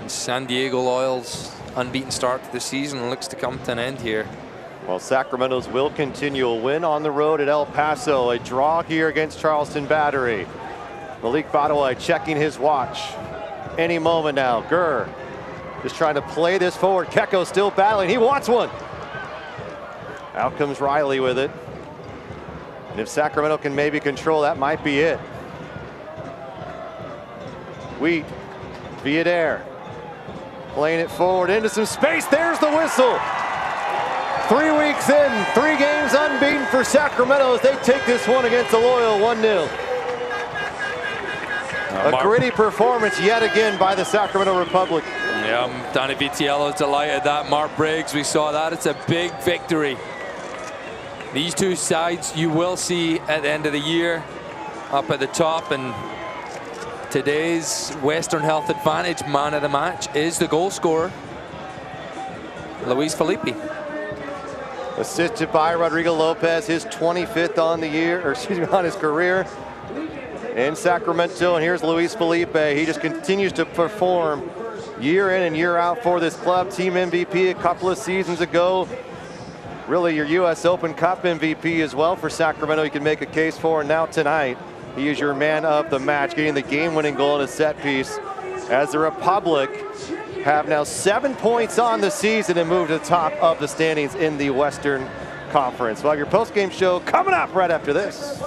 San Diego Loyal's unbeaten start to the season looks to come to an end here. Well, Sacramento's will continue. A win on the road at El Paso. A draw here against Charleston Battery. Malik Badawai checking his watch. Any moment now. Gurr just trying to play this forward. Keko still battling. He wants one. Out comes Riley with it. And if Sacramento can maybe control, that might be it. Wheat, Villader, playing it forward into some space. There's the whistle. 3 weeks in, 3 games unbeaten for Sacramento as they take this one against the Loyal 1-0. A gritty performance yet again by the Sacramento Republic. Yeah, Danny Vitiello's delighted that. Mark Briggs, we saw that. It's a big victory. These two sides you will see at the end of the year up at the top, and today's Western Health Advantage man of the match is the goal scorer, Luis Felipe. Assisted by Rodrigo Lopez, his 25th on the year, or excuse me, on his career in Sacramento. And here's Luis Felipe. He just continues to perform year in and year out for this club. Team MVP a couple of seasons ago. Really your US Open Cup MVP as well for Sacramento. You can make a case for. And now tonight, he is your man of the match, getting the game-winning goal in a set piece as the Republic have now 7 points on the season and move to the top of the standings in the Western Conference. We'll have your post-game show coming up right after this.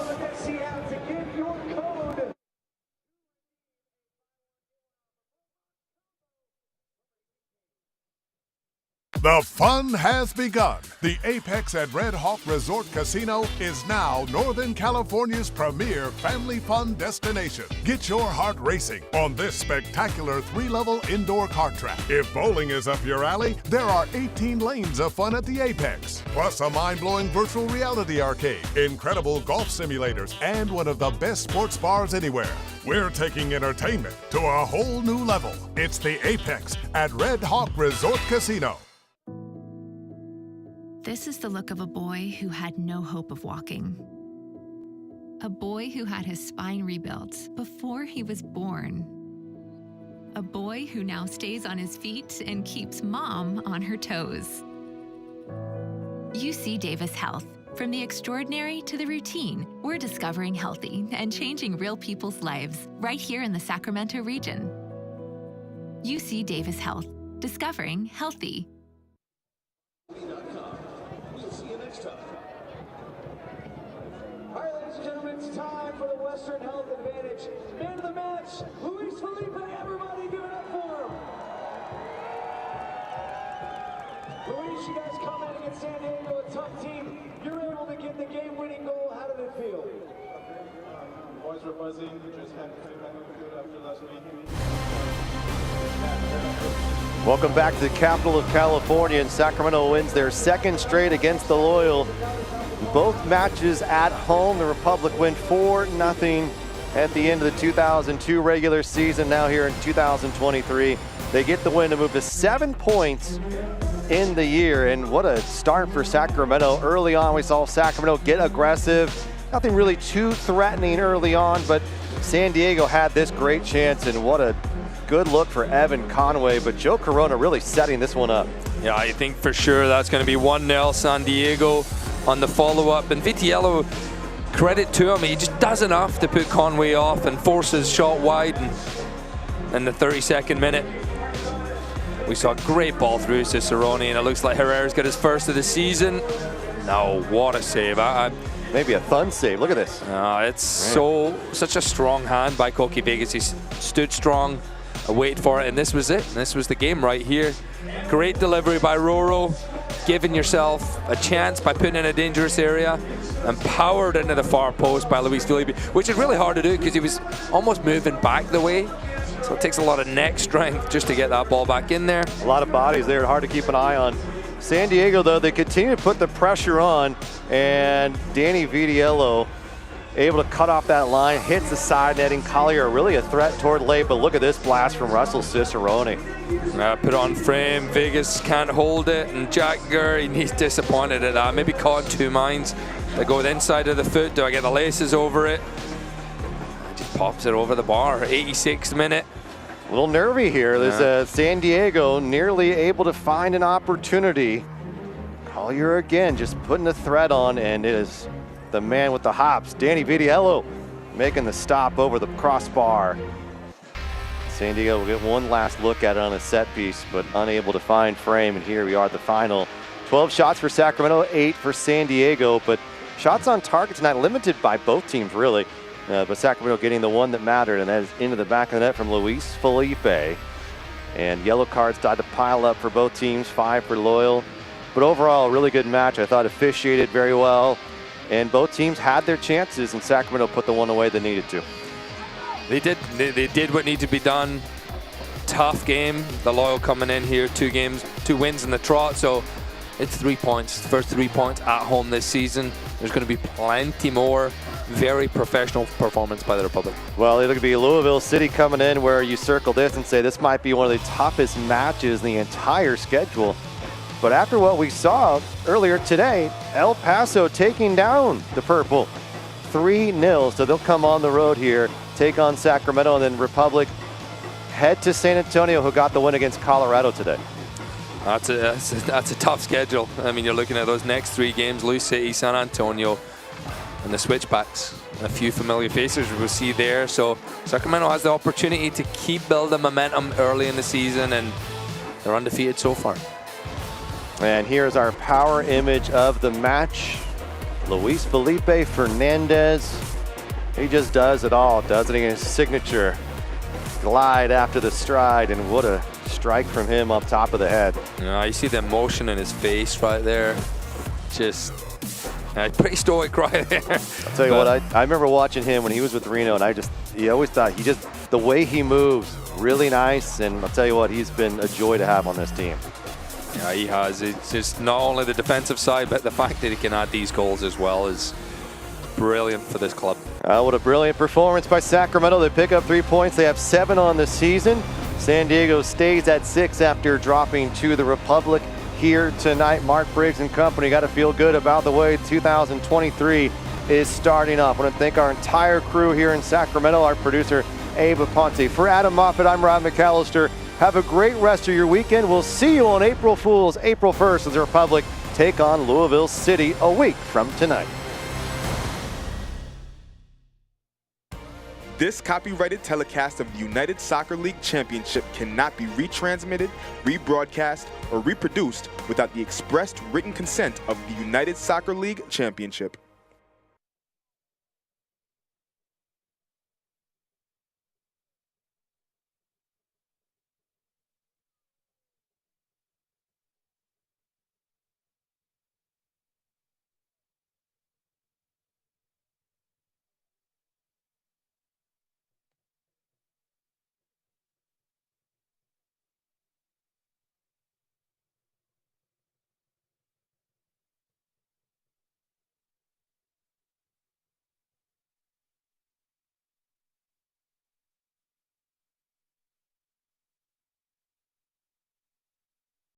The fun has begun. The Apex at Red Hawk Resort Casino is now Northern California's premier family fun destination. Get your heart racing on this spectacular 3-level indoor kart track. If bowling is up your alley, there are 18 lanes of fun at the Apex. Plus a mind-blowing virtual reality arcade, incredible golf simulators, and one of the best sports bars anywhere. We're taking entertainment to a whole new level. It's the Apex at Red Hawk Resort Casino. This is the look of a boy who had no hope of walking. A boy who had his spine rebuilt before he was born. A boy who now stays on his feet and keeps mom on her toes. UC Davis Health. From the extraordinary to the routine, we're discovering healthy and changing real people's lives right here in the Sacramento region. UC Davis Health. Discovering healthy. All right, ladies and gentlemen, it's time for the Western Health Advantage. Man of the match, Luis Felipe. Everybody give it up for him. Luis, you guys come in against San Diego, a tough team. You're able to get the game-winning goal. How did it feel? Boys were buzzing. Just had to play back good after last week. Welcome back to the capital of California, and Sacramento wins their 2nd straight against the Loyal. Both matches at home. The Republic win 4-0 at the end of the 2002 regular season. Now here in 2023, they get the win to move to 7 points in the year. And what a start for Sacramento. Early on, we saw Sacramento get aggressive. Nothing really too threatening early on, but San Diego had this great chance, and what a good look for Evan Conway, but Joe Corona really setting this one up. Yeah, I think for sure that's going to be 1-0 San Diego on the follow-up. And Vitiello, credit to him, he just does enough to put Conway off and forces shot wide. And in the 32nd minute, we saw a great ball through Cicerone, and it looks like Herrera's got his first of the season. No, what a save. Maybe a fun save. Look at this. It's such a strong hand by Koki Vegas. He stood strong, waited for it, and this was it. This was the game right here. Great delivery by Roro, giving yourself a chance by putting in a dangerous area, and powered into the far post by Luis Felipe, which is really hard to do because he was almost moving back the way. So it takes a lot of neck strength just to get that ball back in there. A lot of bodies there, hard to keep an eye on. San Diego, though, they continue to put the pressure on, and Danny Vitiello able to cut off that line, hits the side netting. Collier really a threat toward late, but look at this blast from Russell Cicerone. Put on frame, Vegas can't hold it, and Jack Gurr, he's disappointed at that. Maybe caught 2 minds. They go the inside of the foot, do I get the laces over it? Just pops it over the bar, 86th minute. A little nervy here. There's San Diego nearly able to find an opportunity. Collier again just putting the thread on, and it is the man with the hops, Danny Vitiello, making the stop over the crossbar. San Diego will get one last look at it on a set piece, but unable to find frame, and here we are at the final. 12 shots for Sacramento, 8 for San Diego, but Shots on target tonight limited by both teams, really. But Sacramento getting the one that mattered, and that is into the back of the net from Luis Felipe. And yellow cards started to pile up for both teams, 5 for Loyal. But overall, a really good match. I thought officiated very well. And both teams had their chances, and Sacramento put the one away they needed to. They did what needed to be done. Tough game. The Loyal coming in here, 2 wins in the trot. So it's 3 points. First 3 points at home this season. There's going to be plenty more. Very professional performance by the Republic. Well, it'll be Louisville City coming in, where you circle this and say this might be one of the toughest matches in the entire schedule. But after what we saw earlier today, El Paso taking down the Purple 3-0. So they'll come on the road here, take on Sacramento, and then Republic head to San Antonio, who got the win against Colorado today. That's a tough schedule. I mean, you're looking at those next 3 games: Louis City, San Antonio, and the switchbacks. A few familiar faces we'll see there. So Sacramento has the opportunity to keep building momentum early in the season, and they're undefeated so far. And here's our power image of the match. Luis Felipe Fernandez. He just does it all, doesn't he? His signature glide after the stride, and what a strike from him up top of the head. Yeah, you see the emotion in his face right there. Just pretty stoic right there. I'll tell you what, I remember watching him when he was with Reno, and he always thought the way he moves, really nice, and I'll tell you what, he's been a joy to have on this team. Yeah, he has. It's just not only the defensive side, but the fact that he can add these goals as well is brilliant for this club. What a brilliant performance by Sacramento. They pick up 3 points. They have 7 on the season. San Diego stays at 6 after dropping to the Republic here tonight. Mark Briggs and company got to feel good about the way 2023 is starting off. I want to thank our entire crew here in Sacramento, our producer, Abe Aponte. For Adam Moffat, I'm Rob McAllister. Have a great rest of your weekend. We'll see you on April Fool's, April 1st, as the Republic take on Louisville City a week from tonight. This copyrighted telecast of the United Soccer League Championship cannot be retransmitted, rebroadcast, or reproduced without the expressed written consent of the United Soccer League Championship.